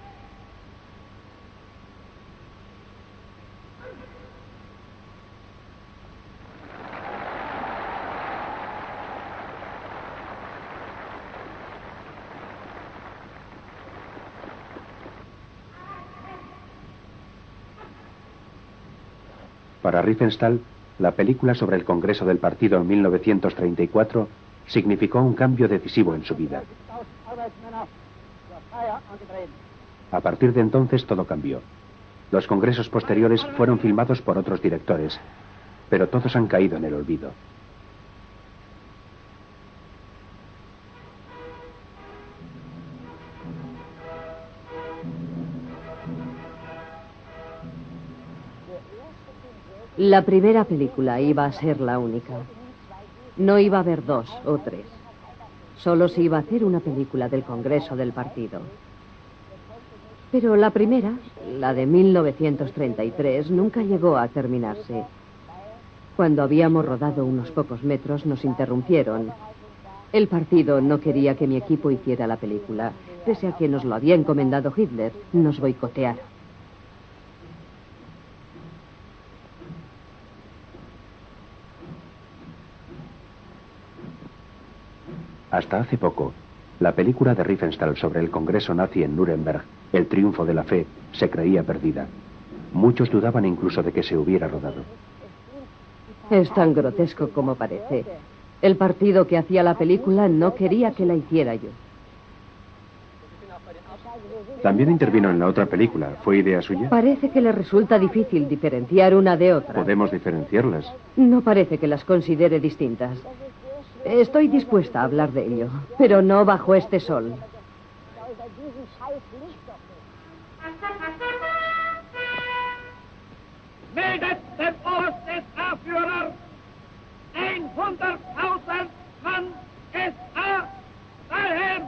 [SPEAKER 1] Para Riefenstahl, la película sobre el Congreso del Partido en 1934 significó un cambio decisivo en su vida. A partir de entonces todo cambió. Los congresos posteriores fueron filmados por otros directores, pero todos han caído en el olvido.
[SPEAKER 2] La primera película iba a ser la única. No iba a haber 2 o 3. Solo se iba a hacer una película del Congreso del Partido. Pero la primera, la de 1933, nunca llegó a terminarse. Cuando habíamos rodado unos pocos metros, nos interrumpieron. El partido no quería que mi equipo hiciera la película. Pese a que nos lo había encomendado Hitler, nos boicotearon.
[SPEAKER 1] Hasta hace poco, la película de Riefenstahl sobre el Congreso nazi en Nuremberg, El triunfo de la fe, se creía perdida. Muchos dudaban incluso de que se hubiera rodado.
[SPEAKER 2] Es tan grotesco como parece. El partido que hacía la película no quería que la hiciera yo.
[SPEAKER 1] También intervino en la otra película. ¿Fue idea suya?
[SPEAKER 2] Parece que le resulta difícil diferenciar una de otra.
[SPEAKER 1] Podemos diferenciarlas.
[SPEAKER 2] No parece que las considere distintas. Estoy dispuesta a hablar de ello, pero no bajo este sol.
[SPEAKER 8] Meldet dem Ort des Anführers 100.000 Mann SA, Freiherren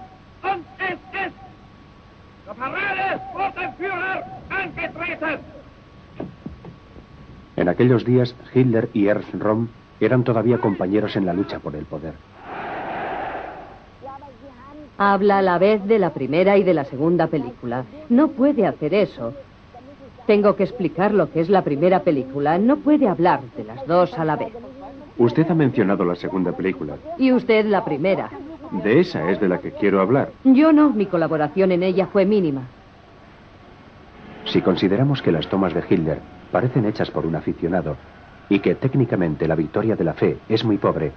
[SPEAKER 8] und SS. Zur Parade vor dem Führer angetreten.
[SPEAKER 1] En aquellos días, Hitler y Ernst Röhm eran todavía compañeros en la lucha por el poder.
[SPEAKER 2] Habla a la vez de la primera y de la segunda película. No puede hacer eso. Tengo que explicar lo que es la primera película. No puede hablar de las dos a la vez.
[SPEAKER 1] Usted ha mencionado la segunda película.
[SPEAKER 2] Y usted la primera.
[SPEAKER 1] De esa es de la que quiero hablar.
[SPEAKER 2] Yo no. Mi colaboración en ella fue mínima.
[SPEAKER 1] Si consideramos que las tomas de Hitler parecen hechas por un aficionado y que técnicamente la victoria de la fe es muy pobre,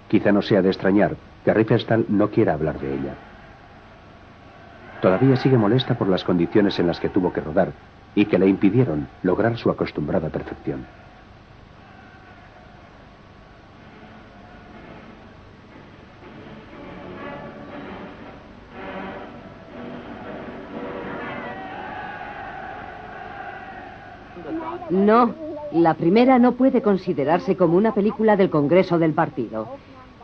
[SPEAKER 1] quizá no sea de extrañar que Riefenstahl no quiera hablar de ella. Todavía sigue molesta por las condiciones en las que tuvo que rodar y que le impidieron lograr su acostumbrada perfección.
[SPEAKER 2] No, la primera no puede considerarse como una película del Congreso del Partido.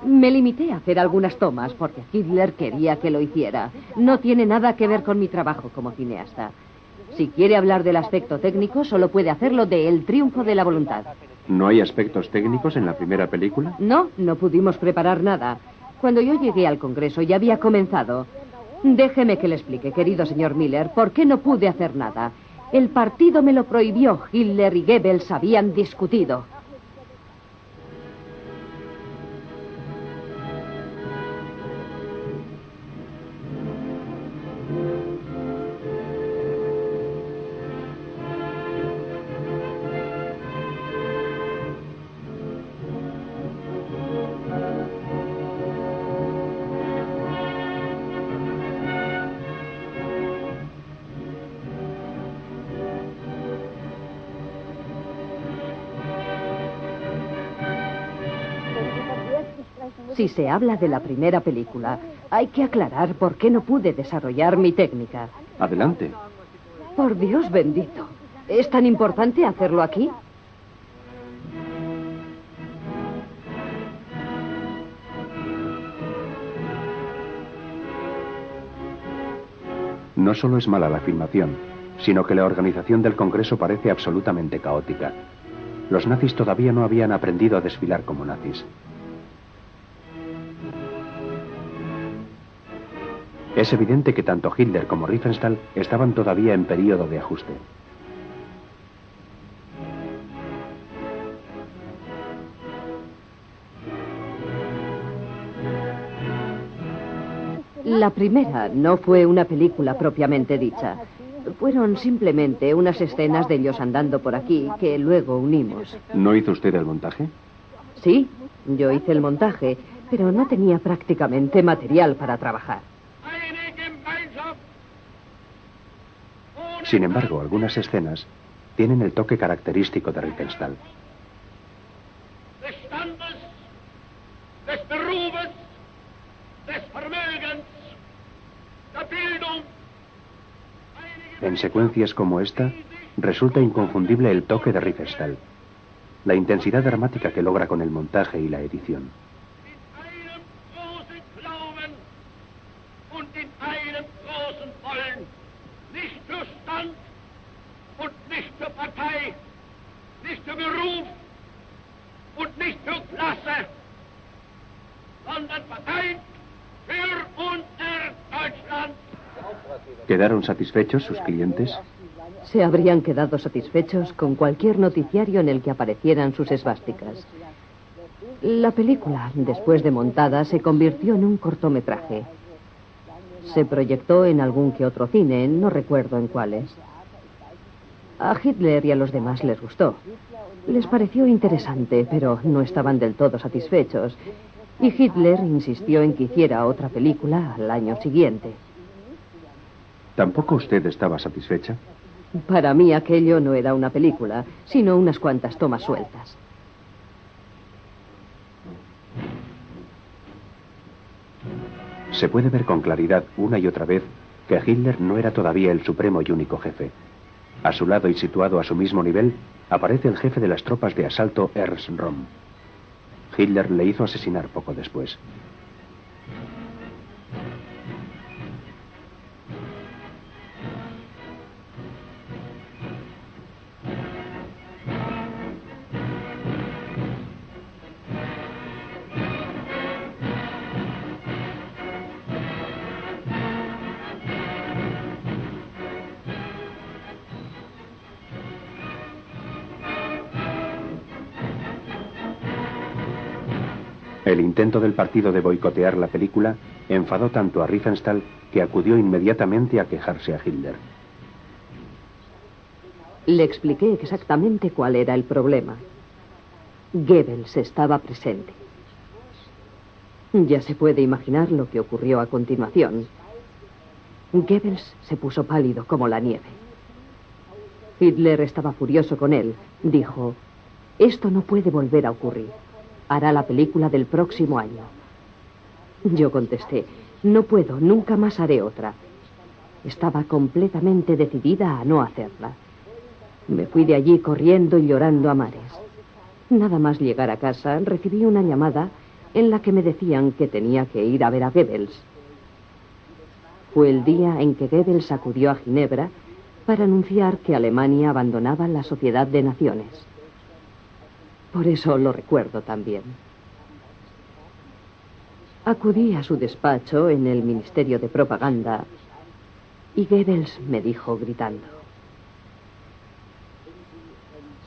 [SPEAKER 2] Me limité a hacer algunas tomas porque Hitler quería que lo hiciera. No tiene nada que ver con mi trabajo como cineasta. Si quiere hablar del aspecto técnico, solo puede hacerlo de El triunfo de la voluntad.
[SPEAKER 1] ¿No hay aspectos técnicos en la primera película?
[SPEAKER 2] No, no pudimos preparar nada. Cuando yo llegué al Congreso ya había comenzado. Déjeme que le explique, querido señor Miller, por qué no pude hacer nada. El partido me lo prohibió. Hitler y Goebbels habían discutido. Si se habla de la primera película, hay que aclarar por qué no pude desarrollar mi técnica.
[SPEAKER 1] Adelante.
[SPEAKER 2] Por Dios bendito. ¿Es tan importante hacerlo aquí?
[SPEAKER 1] No solo es mala la filmación, sino que la organización del Congreso parece absolutamente caótica. Los nazis todavía no habían aprendido a desfilar como nazis. Es evidente que tanto Hitler como Riefenstahl estaban todavía en periodo de ajuste.
[SPEAKER 2] La primera no fue una película propiamente dicha. Fueron simplemente unas escenas de ellos andando por aquí que luego unimos.
[SPEAKER 1] ¿No hizo usted el montaje?
[SPEAKER 2] Sí, yo hice el montaje, pero no tenía prácticamente material para trabajar.
[SPEAKER 1] Sin embargo, algunas escenas tienen el toque característico de Riefenstahl.
[SPEAKER 8] Des Standes, des Berufes, des Vermögens, der Bildung.
[SPEAKER 1] En secuencias como esta, resulta inconfundible el toque de Riefenstahl, la intensidad dramática que logra con el montaje y la edición. ¿Quedaron satisfechos sus clientes?
[SPEAKER 2] Se habrían quedado satisfechos con cualquier noticiario en el que aparecieran sus esvásticas. La película, después de montada, se convirtió en un cortometraje. Se proyectó en algún que otro cine, no recuerdo en cuáles. A Hitler y a los demás les gustó. Les pareció interesante, pero no estaban del todo satisfechos. Y Hitler insistió en que hiciera otra película al año siguiente.
[SPEAKER 1] ¿Tampoco usted estaba satisfecha?
[SPEAKER 2] Para mí aquello no era una película, sino unas cuantas tomas sueltas.
[SPEAKER 1] Se puede ver con claridad una y otra vez que Hitler no era todavía el supremo y único jefe. A su lado y situado a su mismo nivel, aparece el jefe de las tropas de asalto Ernst Röhm. Hitler le hizo asesinar poco después. El intento del partido de boicotear la película enfadó tanto a Riefenstahl que acudió inmediatamente a quejarse a Hitler.
[SPEAKER 2] Le expliqué exactamente cuál era el problema. Goebbels estaba presente. Ya se puede imaginar lo que ocurrió a continuación. Goebbels se puso pálido como la nieve. Hitler estaba furioso con él. Dijo: esto no puede volver a ocurrir. Hará la película del próximo año. Yo contesté: no puedo, nunca más haré otra. Estaba completamente decidida a no hacerla. Me fui de allí corriendo y llorando a mares. Nada más llegar a casa, recibí una llamada en la que me decían que tenía que ir a ver a Goebbels. Fue el día en que Goebbels acudió a Ginebra para anunciar que Alemania abandonaba la Sociedad de Naciones. Por eso lo recuerdo también. Acudí a su despacho en el Ministerio de Propaganda y Goebbels me dijo gritando: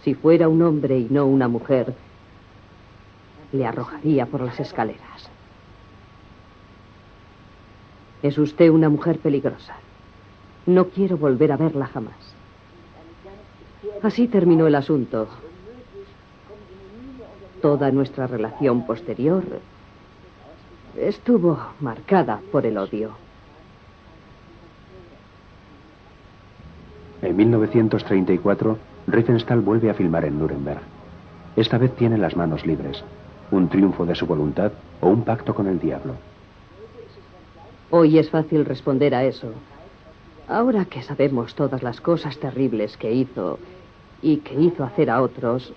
[SPEAKER 2] si fuera un hombre y no una mujer, le arrojaría por las escaleras. Es usted una mujer peligrosa. No quiero volver a verla jamás. Así terminó el asunto. Toda nuestra relación posterior estuvo marcada por el odio.
[SPEAKER 1] En 1934, Riefenstahl vuelve a filmar en Nuremberg. Esta vez tiene las manos libres. ¿Un triunfo de su voluntad o un pacto con el diablo?
[SPEAKER 2] Hoy es fácil responder a eso. Ahora que sabemos todas las cosas terribles que hizo y que hizo hacer a otros,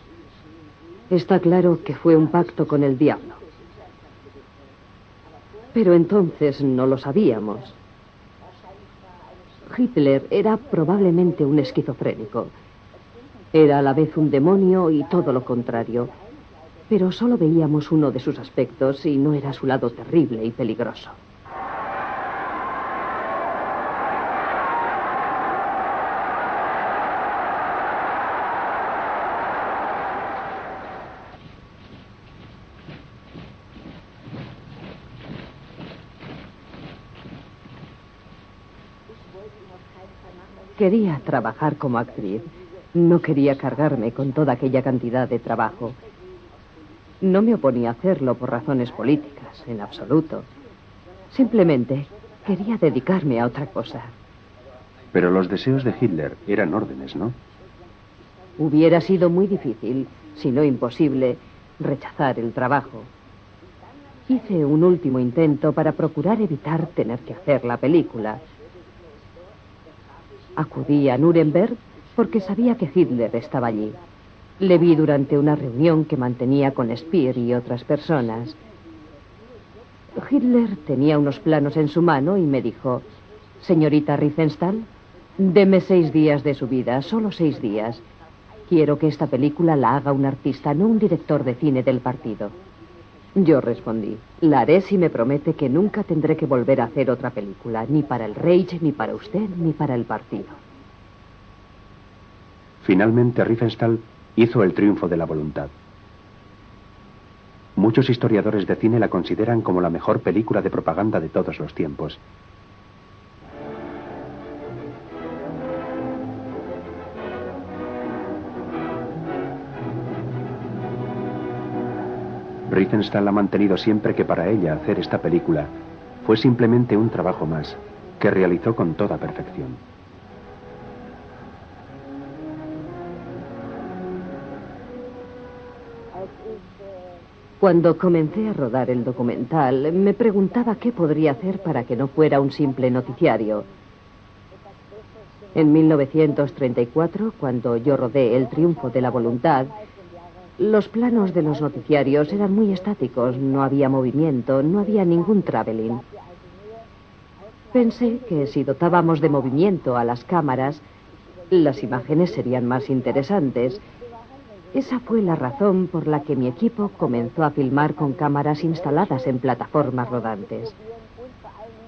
[SPEAKER 2] está claro que fue un pacto con el diablo. Pero entonces no lo sabíamos. Hitler era probablemente un esquizofrénico. Era a la vez un demonio y todo lo contrario. Pero solo veíamos uno de sus aspectos y no era su lado terrible y peligroso. Quería trabajar como actriz. No quería cargarme con toda aquella cantidad de trabajo. No me oponía a hacerlo por razones políticas, en absoluto. Simplemente quería dedicarme a otra cosa.
[SPEAKER 1] Pero los deseos de Hitler eran órdenes, ¿no?
[SPEAKER 2] Hubiera sido muy difícil, si no imposible, rechazar el trabajo. Hice un último intento para procurar evitar tener que hacer la película. Acudí a Nuremberg porque sabía que Hitler estaba allí. Le vi durante una reunión que mantenía con Speer y otras personas. Hitler tenía unos planos en su mano y me dijo: señorita Riefenstahl, deme 6 días de su vida, solo 6 días. Quiero que esta película la haga un artista, no un director de cine del partido. Yo respondí: la haré si me promete que nunca tendré que volver a hacer otra película, ni para el Reich, ni para usted, ni para el partido.
[SPEAKER 1] Finalmente, Riefenstahl hizo El triunfo de la voluntad. Muchos historiadores de cine la consideran como la mejor película de propaganda de todos los tiempos. Riefenstahl ha mantenido siempre que para ella hacer esta película fue simplemente un trabajo más, que realizó con toda perfección.
[SPEAKER 2] Cuando comencé a rodar el documental, me preguntaba qué podría hacer para que no fuera un simple noticiario. En 1934, cuando yo rodé El triunfo de la voluntad, los planos de los noticiarios eran muy estáticos, no había movimiento, no había ningún traveling. Pensé que si dotábamos de movimiento a las cámaras, las imágenes serían más interesantes. Esa fue la razón por la que mi equipo comenzó a filmar con cámaras instaladas en plataformas rodantes.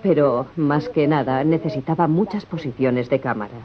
[SPEAKER 2] Pero, más que nada, necesitaba muchas posiciones de cámara.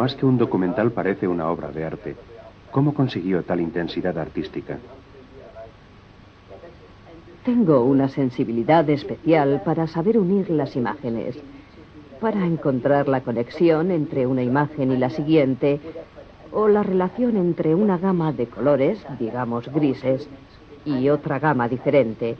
[SPEAKER 1] más que un documental parece una obra de arte. ¿Cómo consiguió tal intensidad artística?
[SPEAKER 2] Tengo una sensibilidad especial para saber unir las imágenes, para encontrar la conexión entre una imagen y la siguiente, o la relación entre una gama de colores, digamos grises, y otra gama diferente.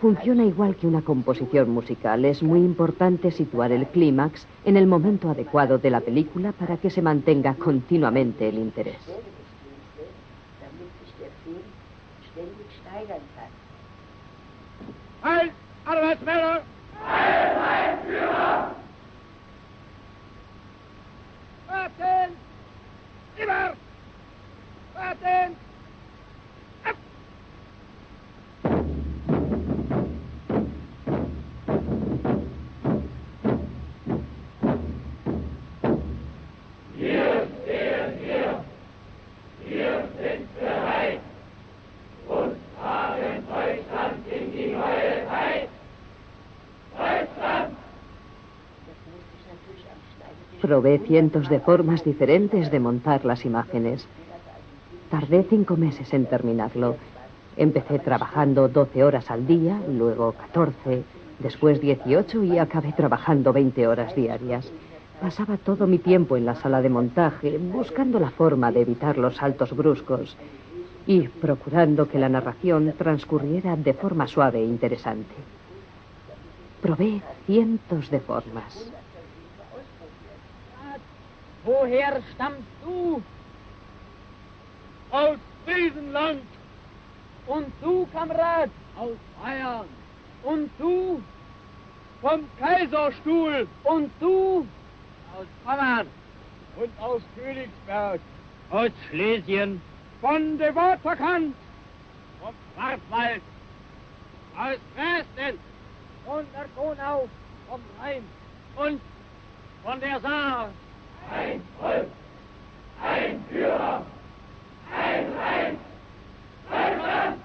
[SPEAKER 2] Funciona igual que una composición musical. Es muy importante situar el clímax en el momento adecuado de la película para que se mantenga continuamente el interés.
[SPEAKER 8] Halt, Arbeitsmänner! Halt, mein Führer! Warten! Immer! Warten! Ab! Wir stehen hier. Wir sind bereit. Und tragen Deutschland in die neue Zeit. Deutschland!
[SPEAKER 2] Probé cientos de formas diferentes de montar las imágenes. Tardé 5 meses en terminarlo. Empecé trabajando 12 horas al día, luego 14, después 18 y acabé trabajando 20 horas diarias. Pasaba todo mi tiempo en la sala de montaje, buscando la forma de evitar los saltos bruscos y procurando que la narración transcurriera de forma suave e interesante. Probé cientos de formas.
[SPEAKER 9] Woher stammst du?
[SPEAKER 8] Aus Griechenland!
[SPEAKER 9] Und du, Kamerad?
[SPEAKER 8] Aus Bayern!
[SPEAKER 9] Und du?
[SPEAKER 8] Vom Kaiserstuhl!
[SPEAKER 9] Und du?
[SPEAKER 8] Aus Pommern! Und aus Königsberg! Aus Schlesien! Von der Waterkant! Vom Schwarzwald! Aus Dresden!
[SPEAKER 9] Von der Donau, vom Rhein
[SPEAKER 8] Und von der Saar! Ein Volk! Ein Führer! Ein Reich! Deutschland!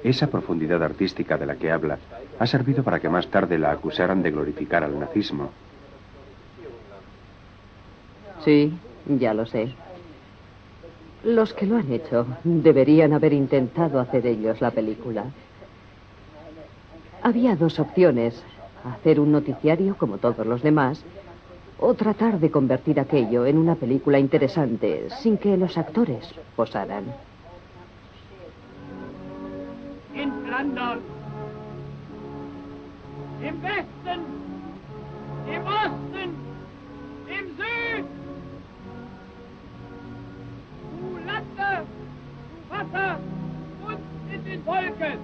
[SPEAKER 1] Esa profundidad artística de la que habla ha servido para que más tarde la acusaran de glorificar al nazismo.
[SPEAKER 2] Sí, ya lo sé. Los que lo han hecho deberían haber intentado hacer ellos la película. Había 2 opciones: hacer un noticiario como todos los demás, o tratar de convertir aquello en una película interesante sin que los actores posaran.
[SPEAKER 8] In Flandern, im Westen, im Osten, im Süden. Du Lande, du Wasser und in den Wolken.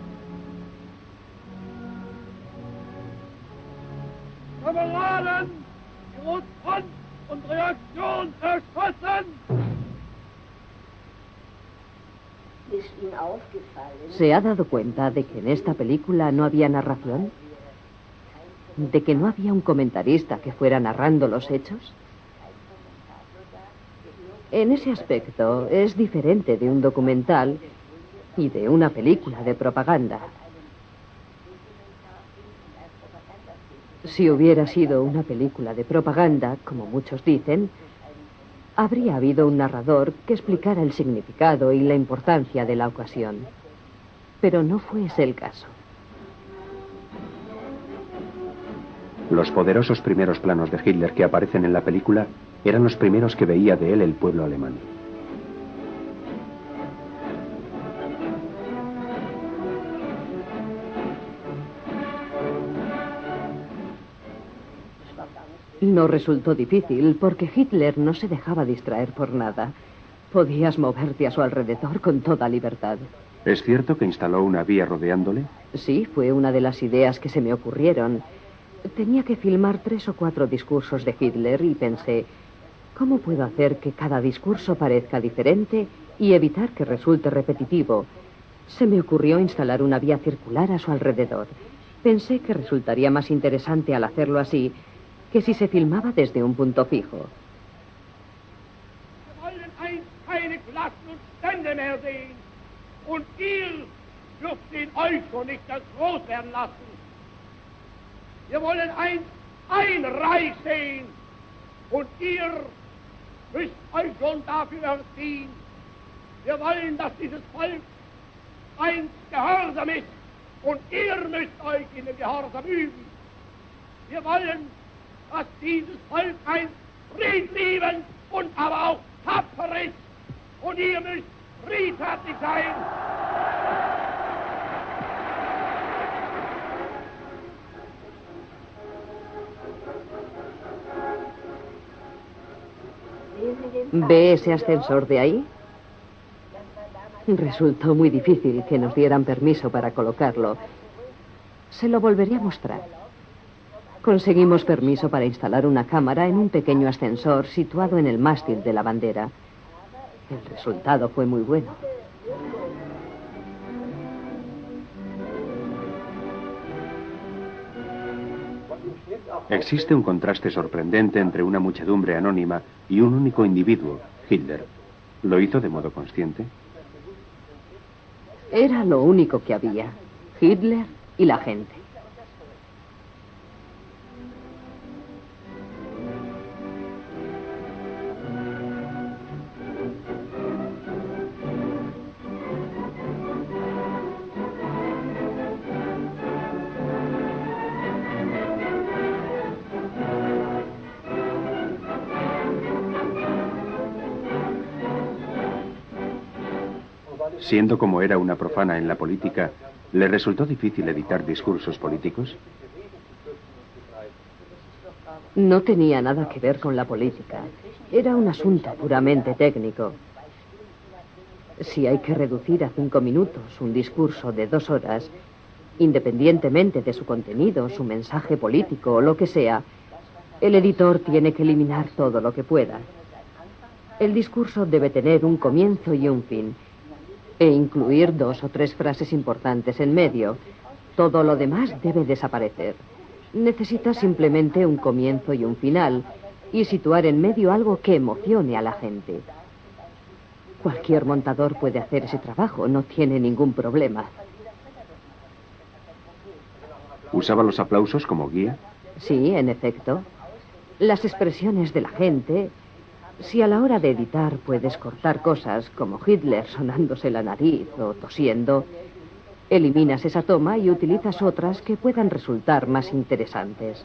[SPEAKER 8] Kameraden, Front und Reaktion erschossen!
[SPEAKER 2] ¿Se ha dado cuenta de que en esta película no había narración? ¿De que no había un comentarista que fuera narrando los hechos? En ese aspecto es diferente de un documental y de una película de propaganda. Si hubiera sido una película de propaganda, como muchos dicen, habría habido un narrador que explicara el significado y la importancia de la ocasión. Pero no fue ese el caso.
[SPEAKER 1] Los poderosos primeros planos de Hitler que aparecen en la película eran los primeros que veía de él el pueblo alemán.
[SPEAKER 2] No resultó difícil porque Hitler no se dejaba distraer por nada. Podías moverte a su alrededor con toda libertad.
[SPEAKER 1] ¿Es cierto que instaló una vía rodeándole?
[SPEAKER 2] Sí, fue una de las ideas que se me ocurrieron. Tenía que filmar 3 o 4 discursos de Hitler y pensé, ¿cómo puedo hacer que cada discurso parezca diferente y evitar que resulte repetitivo? Se me ocurrió instalar una vía circular a su alrededor. Pensé que resultaría más interesante al hacerlo así que si se filmaba desde un punto fijo.
[SPEAKER 8] Wir wollen einst keine Klassen und Stände mehr sehen. Und ihr dürft in euch schon nicht das groß werden lassen. Wir wollen einst ein Reich sehen. Und ihr müsst euch schon dafür erziehen. Wir wollen, dass dieses Volk einst gehorsam ist. Und ihr müsst euch in dem Gehorsam üben. Wir wollen, dass dieses Volk einst friedliebend und aber auch tapfer ist. Und ihr müsst friedfertig sein.
[SPEAKER 2] ¿Ve ese ascensor de ahí? Resultó muy difícil que nos dieran permiso para colocarlo. Se lo volveré a mostrar. Conseguimos permiso para instalar una cámara en un pequeño ascensor situado en el mástil de la bandera. El resultado fue muy bueno.
[SPEAKER 1] Existe un contraste sorprendente entre una muchedumbre anónima y un único individuo, Hitler. ¿Lo hizo de modo consciente?
[SPEAKER 2] Era lo único que había. Hitler y la gente.
[SPEAKER 1] Siendo como era una profana en la política, ¿le resultó difícil editar discursos políticos?
[SPEAKER 2] No tenía nada que ver con la política. Era un asunto puramente técnico. Si hay que reducir a 5 minutos un discurso de 2 horas, independientemente de su contenido, su mensaje político o lo que sea, el editor tiene que eliminar todo lo que pueda. El discurso debe tener un comienzo y un fin, e incluir 2 o 3 frases importantes en medio. Todo lo demás debe desaparecer. Necesita simplemente un comienzo y un final, y situar en medio algo que emocione a la gente. Cualquier montador puede hacer ese trabajo, no tiene ningún problema.
[SPEAKER 1] ¿Usaba los aplausos como guía?
[SPEAKER 2] Sí, en efecto. Las expresiones de la gente. Si a la hora de editar puedes cortar cosas como Hitler sonándose la nariz o tosiendo, eliminas esa toma y utilizas otras que puedan resultar más interesantes.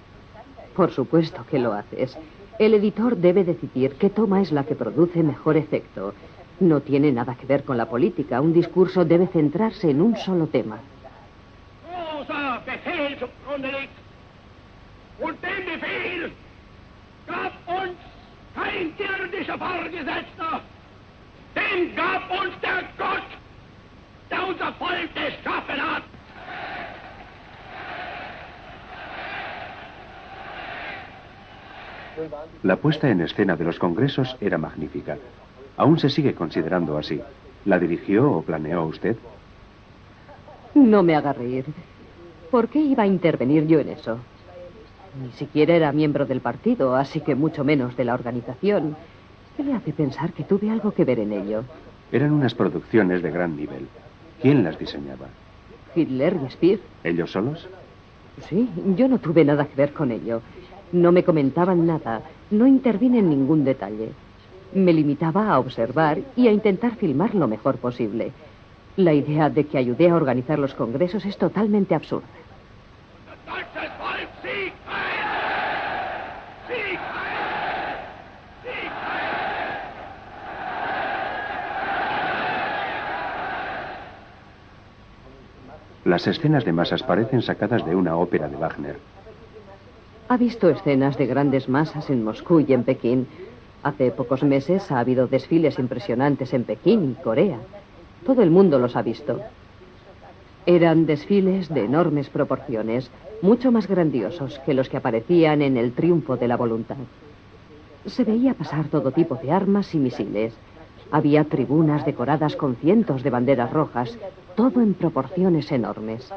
[SPEAKER 2] Por supuesto que lo haces. El editor debe decidir qué toma es la que produce mejor efecto. No tiene nada que ver con la política. Un discurso debe centrarse en un solo tema.
[SPEAKER 8] Großer Befehl zugrunde liegt. Und den Befehl gab uns kein irdischer Vorgesetzter, den gab uns der Gott, der unser Volk geschaffen hat.
[SPEAKER 1] La puesta en escena de los congresos era magnífica. Aún se sigue considerando así. ¿La dirigió o planeó usted?
[SPEAKER 2] No me haga reír. ¿Por qué iba a intervenir yo en eso? Ni siquiera era miembro del partido, así que mucho menos de la organización. ¿Qué le hace pensar que tuve algo que ver en ello?
[SPEAKER 1] Eran unas producciones de gran nivel. ¿Quién las diseñaba?
[SPEAKER 2] Hitler y Speer.
[SPEAKER 1] ¿Ellos solos?
[SPEAKER 2] Sí, yo no tuve nada que ver con ello. No me comentaban nada, no intervine en ningún detalle. Me limitaba a observar y a intentar filmar lo mejor posible. La idea de que ayudé a organizar los congresos es totalmente absurda.
[SPEAKER 1] Las escenas de masas parecen sacadas de una ópera de Wagner.
[SPEAKER 2] Ha visto escenas de grandes masas en Moscú y en Pekín. Hace pocos meses ha habido desfiles impresionantes en Pekín y Corea. Todo el mundo los ha visto. Eran desfiles de enormes proporciones, mucho más grandiosos que los que aparecían en el Triunfo de la Voluntad. Se veía pasar todo tipo de armas y misiles. Había tribunas decoradas con cientos de banderas rojas, todo en proporciones enormes.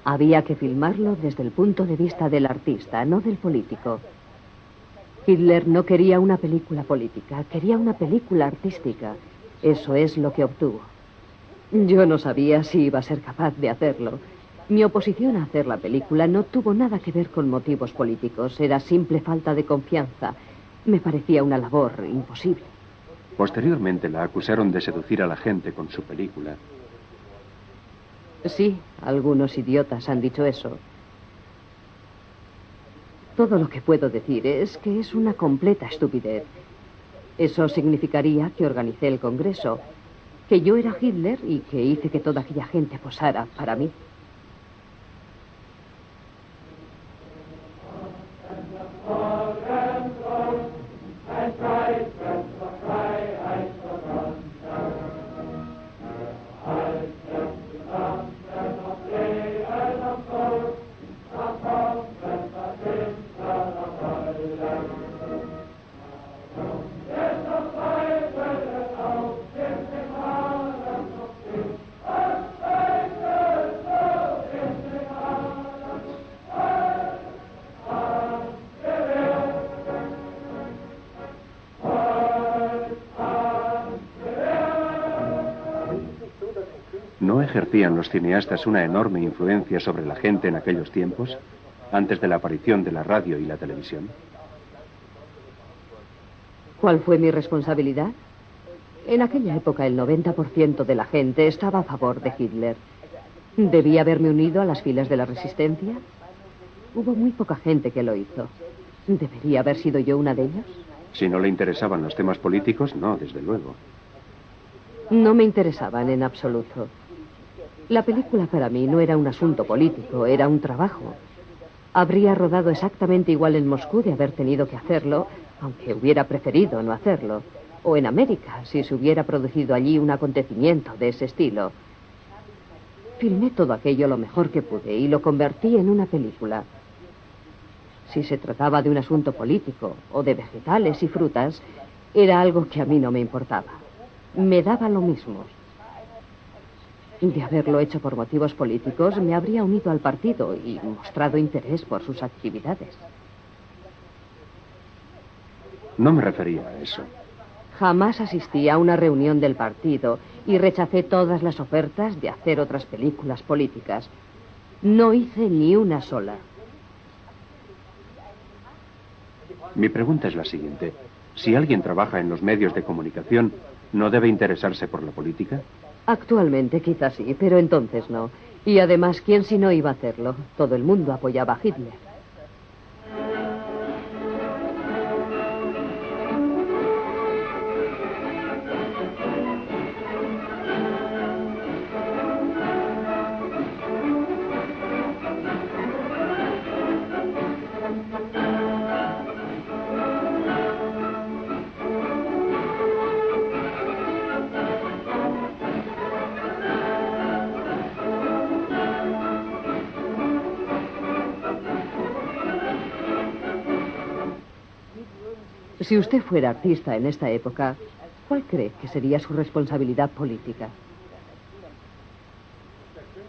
[SPEAKER 2] Había que filmarlo desde el punto de vista del artista, no del político. Hitler no quería una película política, quería una película artística. Eso es lo que obtuvo. Yo no sabía si iba a ser capaz de hacerlo. Mi oposición a hacer la película no tuvo nada que ver con motivos políticos, era simple falta de confianza. Me parecía una labor imposible.
[SPEAKER 1] Posteriormente la acusaron de seducir a la gente con su película.
[SPEAKER 2] Sí, algunos idiotas han dicho eso. Todo lo que puedo decir es que es una completa estupidez. Eso significaría que organicé el Congreso, que yo era Hitler y que hice que toda aquella gente posara para mí.
[SPEAKER 1] ¿No ejercían los cineastas una enorme influencia sobre la gente en aquellos tiempos, antes de la aparición de la radio y la televisión?
[SPEAKER 2] ¿Cuál fue mi responsabilidad? En aquella época el 90% de la gente estaba a favor de Hitler. ¿Debía haberme unido a las filas de la resistencia? Hubo muy poca gente que lo hizo. ¿Debería haber sido yo una de ellos?
[SPEAKER 1] Si no le interesaban los temas políticos, no, desde luego.
[SPEAKER 2] No me interesaban en absoluto. La película para mí no era un asunto político, era un trabajo. Habría rodado exactamente igual en Moscú de haber tenido que hacerlo, aunque hubiera preferido no hacerlo. O en América, si se hubiera producido allí un acontecimiento de ese estilo. Filmé todo aquello lo mejor que pude y lo convertí en una película. Si se trataba de un asunto político o de vegetales y frutas, era algo que a mí no me importaba. Me daba lo mismo. De haberlo hecho por motivos políticos, me habría unido al partido y mostrado interés por sus actividades.
[SPEAKER 1] No me refería a eso.
[SPEAKER 2] Jamás asistí a una reunión del partido y rechacé todas las ofertas de hacer otras películas políticas. No hice ni una sola.
[SPEAKER 1] Mi pregunta es la siguiente. Si alguien trabaja en los medios de comunicación, ¿no debe interesarse por la política?
[SPEAKER 2] Actualmente quizás sí, pero entonces no. Y además, ¿quién si no iba a hacerlo? Todo el mundo apoyaba a Hitler. Si usted fuera artista en esta época, ¿cuál cree que sería su responsabilidad política?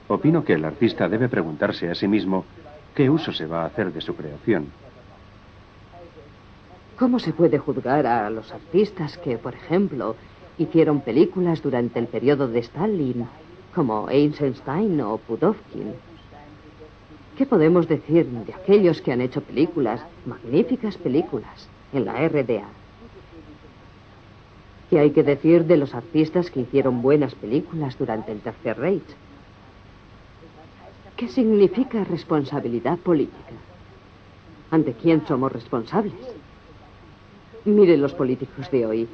[SPEAKER 1] Opino que el artista debe preguntarse a sí mismo qué uso se va a hacer de su creación.
[SPEAKER 2] ¿Cómo se puede juzgar a los artistas que, por ejemplo, hicieron películas durante el periodo de Stalin, como Eisenstein o Pudovkin? ¿Qué podemos decir de aquellos que han hecho películas, magníficas películas, en la RDA? ¿Qué hay que decir de los artistas que hicieron buenas películas durante el Tercer Reich? ¿Qué significa responsabilidad política? ¿Ante quién somos responsables? Miren los políticos de hoy.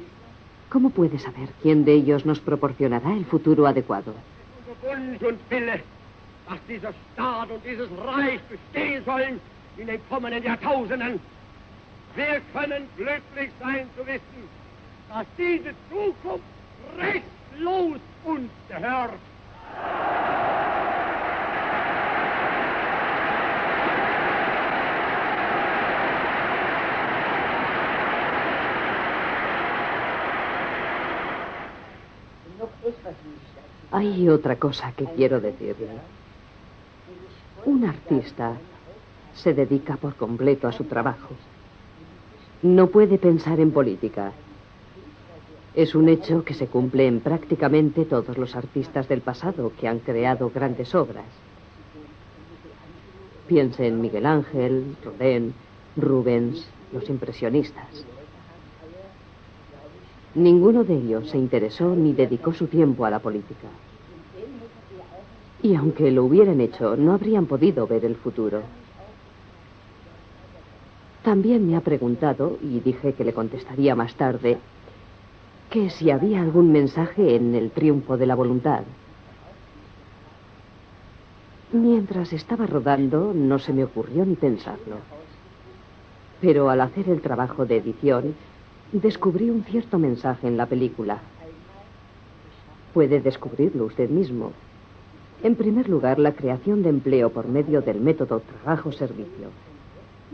[SPEAKER 2] ¿Cómo puede saber quién de ellos nos proporcionará el futuro adecuado?
[SPEAKER 8] Dass dieser Staat und dieses Reich bestehen sollen in den kommenden Jahrtausenden. Wir können glücklich sein zu wissen, dass diese Zukunft restlos uns gehört.
[SPEAKER 2] Hay otra cosa que quiero decirle. Un artista se dedica por completo a su trabajo. No puede pensar en política. Es un hecho que se cumple en prácticamente todos los artistas del pasado que han creado grandes obras. Piense en Miguel Ángel, Rodin, Rubens, los impresionistas. Ninguno de ellos se interesó ni dedicó su tiempo a la política. Y aunque lo hubieran hecho, no habrían podido ver el futuro. También me ha preguntado, y dije que le contestaría más tarde, que si había algún mensaje en El triunfo de la voluntad. Mientras estaba rodando, no se me ocurrió ni pensarlo. Pero al hacer el trabajo de edición, descubrí un cierto mensaje en la película. Puede descubrirlo usted mismo. En primer lugar, la creación de empleo por medio del método trabajo-servicio.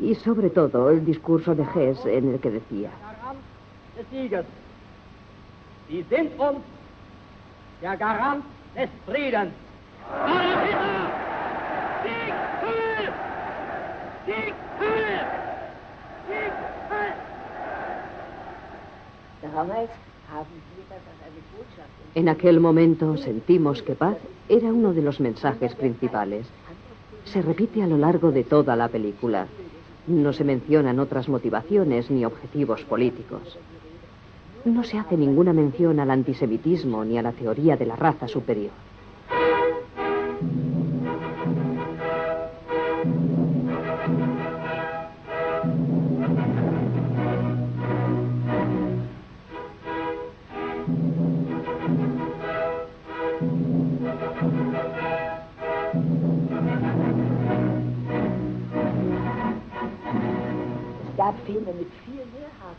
[SPEAKER 2] Y sobre todo, el discurso de Hess en el que decía:
[SPEAKER 9] Sie sind uns der Garant des Friedens. Adolf Hitler! Sieg Heil! Sieg Heil! Sieg Heil!
[SPEAKER 5] Damals haben wir das als eine Botschaft.
[SPEAKER 2] En aquel momento sentimos que paz era uno de los mensajes principales. Se repite a lo largo de toda la película. No se mencionan otras motivaciones ni objetivos políticos. No se hace ninguna mención al antisemitismo ni a la teoría de la raza superior.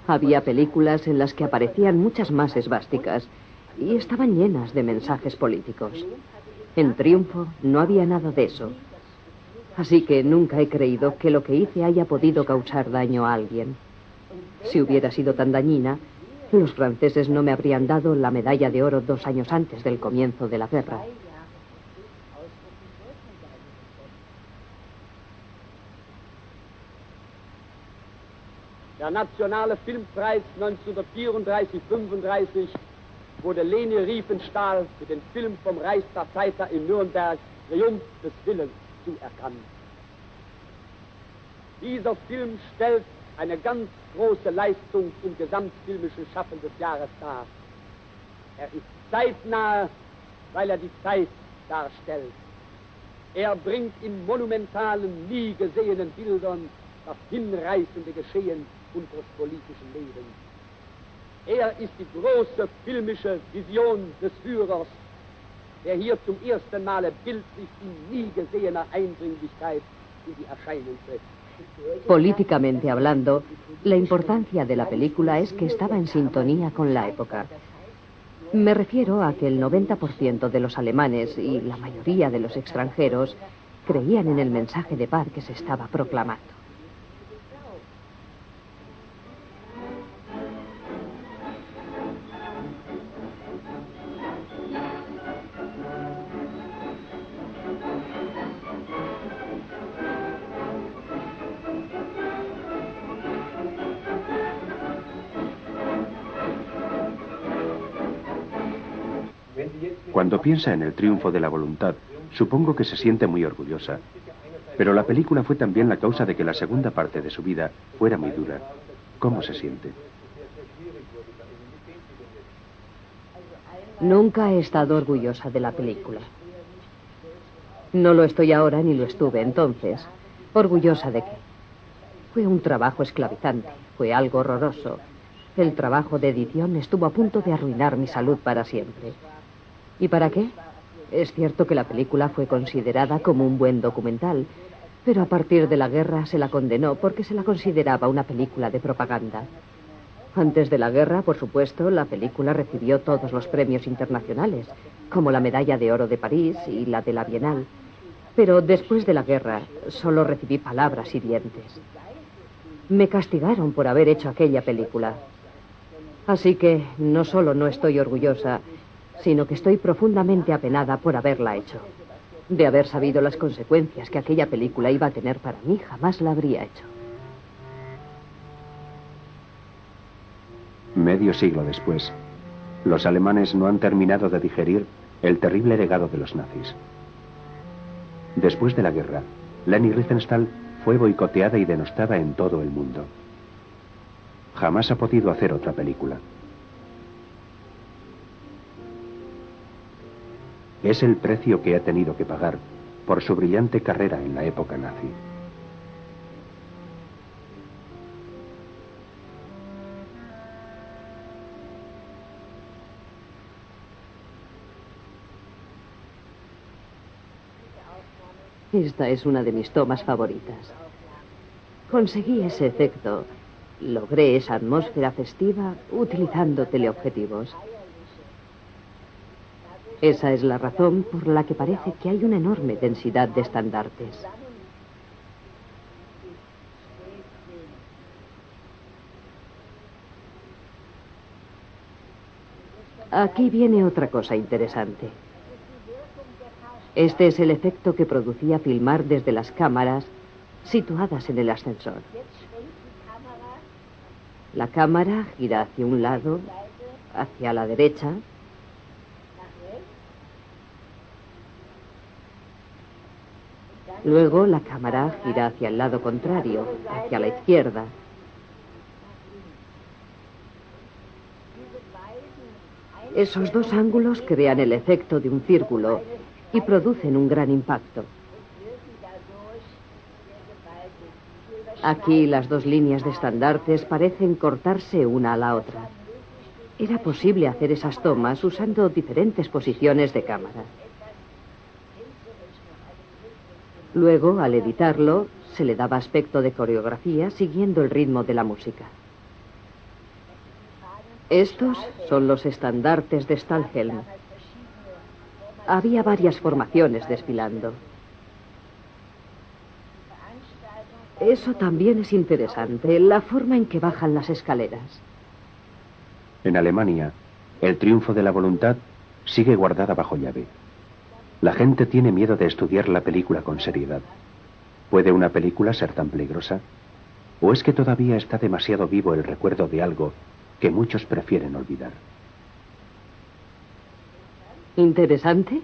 [SPEAKER 2] Había películas en las que aparecían muchas más esvásticas y estaban llenas de mensajes políticos. En Triunfo no había nada de eso. Así que nunca he creído que lo que hice haya podido causar daño a alguien. Si hubiera sido tan dañina, los franceses no me habrían dado la medalla de oro 2 años antes del comienzo de la guerra.
[SPEAKER 9] Der Nationale Filmpreis 1934-35 wurde Leni Riefenstahl für den Film vom Reichsparteitag in Nürnberg Triumph des Willens zuerkannt. Dieser Film stellt eine ganz große Leistung im gesamtfilmischen Schaffen des Jahres dar. Er ist zeitnah, weil er die Zeit darstellt. Er bringt in monumentalen, nie gesehenen Bildern das hinreißende Geschehen unseres politischen Lebens. Er ist die große filmische Vision des Führers, der hier zum ersten Male bildlich in nie gesehener Eindringlichkeit in die Erscheinung tritt.
[SPEAKER 2] Políticamente hablando, la importancia de la película es que estaba en sintonía con la época. Me refiero a que el 90% de los alemanes y la mayoría de los extranjeros creían en el mensaje de paz que se estaba proclamando.
[SPEAKER 1] Cuando piensa en El triunfo de la voluntad, supongo que se siente muy orgullosa. Pero la película fue también la causa de que la segunda parte de su vida fuera muy dura. ¿Cómo se siente?
[SPEAKER 2] Nunca he estado orgullosa de la película. No lo estoy ahora ni lo estuve entonces. ¿Orgullosa de qué? Fue un trabajo esclavizante, fue algo horroroso. El trabajo de edición estuvo a punto de arruinar mi salud para siempre. ¿Y para qué? Es cierto que la película fue considerada como un buen documental, pero a partir de la guerra se la condenó porque se la consideraba una película de propaganda. Antes de la guerra, por supuesto, la película recibió todos los premios internacionales, como la Medalla de Oro de París y la de la Bienal. Pero después de la guerra, solo recibí palabras hirientes. Me castigaron por haber hecho aquella película. Así que no solo no estoy orgullosa, sino que estoy profundamente apenada por haberla hecho. De haber sabido las consecuencias que aquella película iba a tener para mí, jamás la habría hecho.
[SPEAKER 1] Medio siglo después, los alemanes no han terminado de digerir el terrible legado de los nazis. Después de la guerra, Leni Riefenstahl fue boicoteada y denostada en todo el mundo. Jamás ha podido hacer otra película. Es el precio que ha tenido que pagar por su brillante carrera en la época nazi.
[SPEAKER 2] Esta es una de mis tomas favoritas. Conseguí ese efecto, logré esa atmósfera festiva utilizando teleobjetivos. Esa es la razón por la que parece que hay una enorme densidad de estandartes. Aquí viene otra cosa interesante. Este es el efecto que producía filmar desde las cámaras situadas en el ascensor. La cámara gira hacia un lado, hacia la derecha. Luego la cámara gira hacia el lado contrario, hacia la izquierda. Esos dos ángulos crean el efecto de un círculo y producen un gran impacto. Aquí las dos líneas de estandartes parecen cortarse una a la otra. Era posible hacer esas tomas usando diferentes posiciones de cámara. Luego, al editarlo, se le daba aspecto de coreografía siguiendo el ritmo de la música. Estos son los estandartes de Stahlhelm. Había varias formaciones desfilando. Eso también es interesante, la forma en que bajan las escaleras.
[SPEAKER 1] En Alemania, el triunfo de la voluntad sigue guardada bajo llave. La gente tiene miedo de estudiar la película con seriedad. ¿Puede una película ser tan peligrosa? ¿O es que todavía está demasiado vivo el recuerdo de algo que muchos prefieren olvidar?
[SPEAKER 2] ¿Interesante?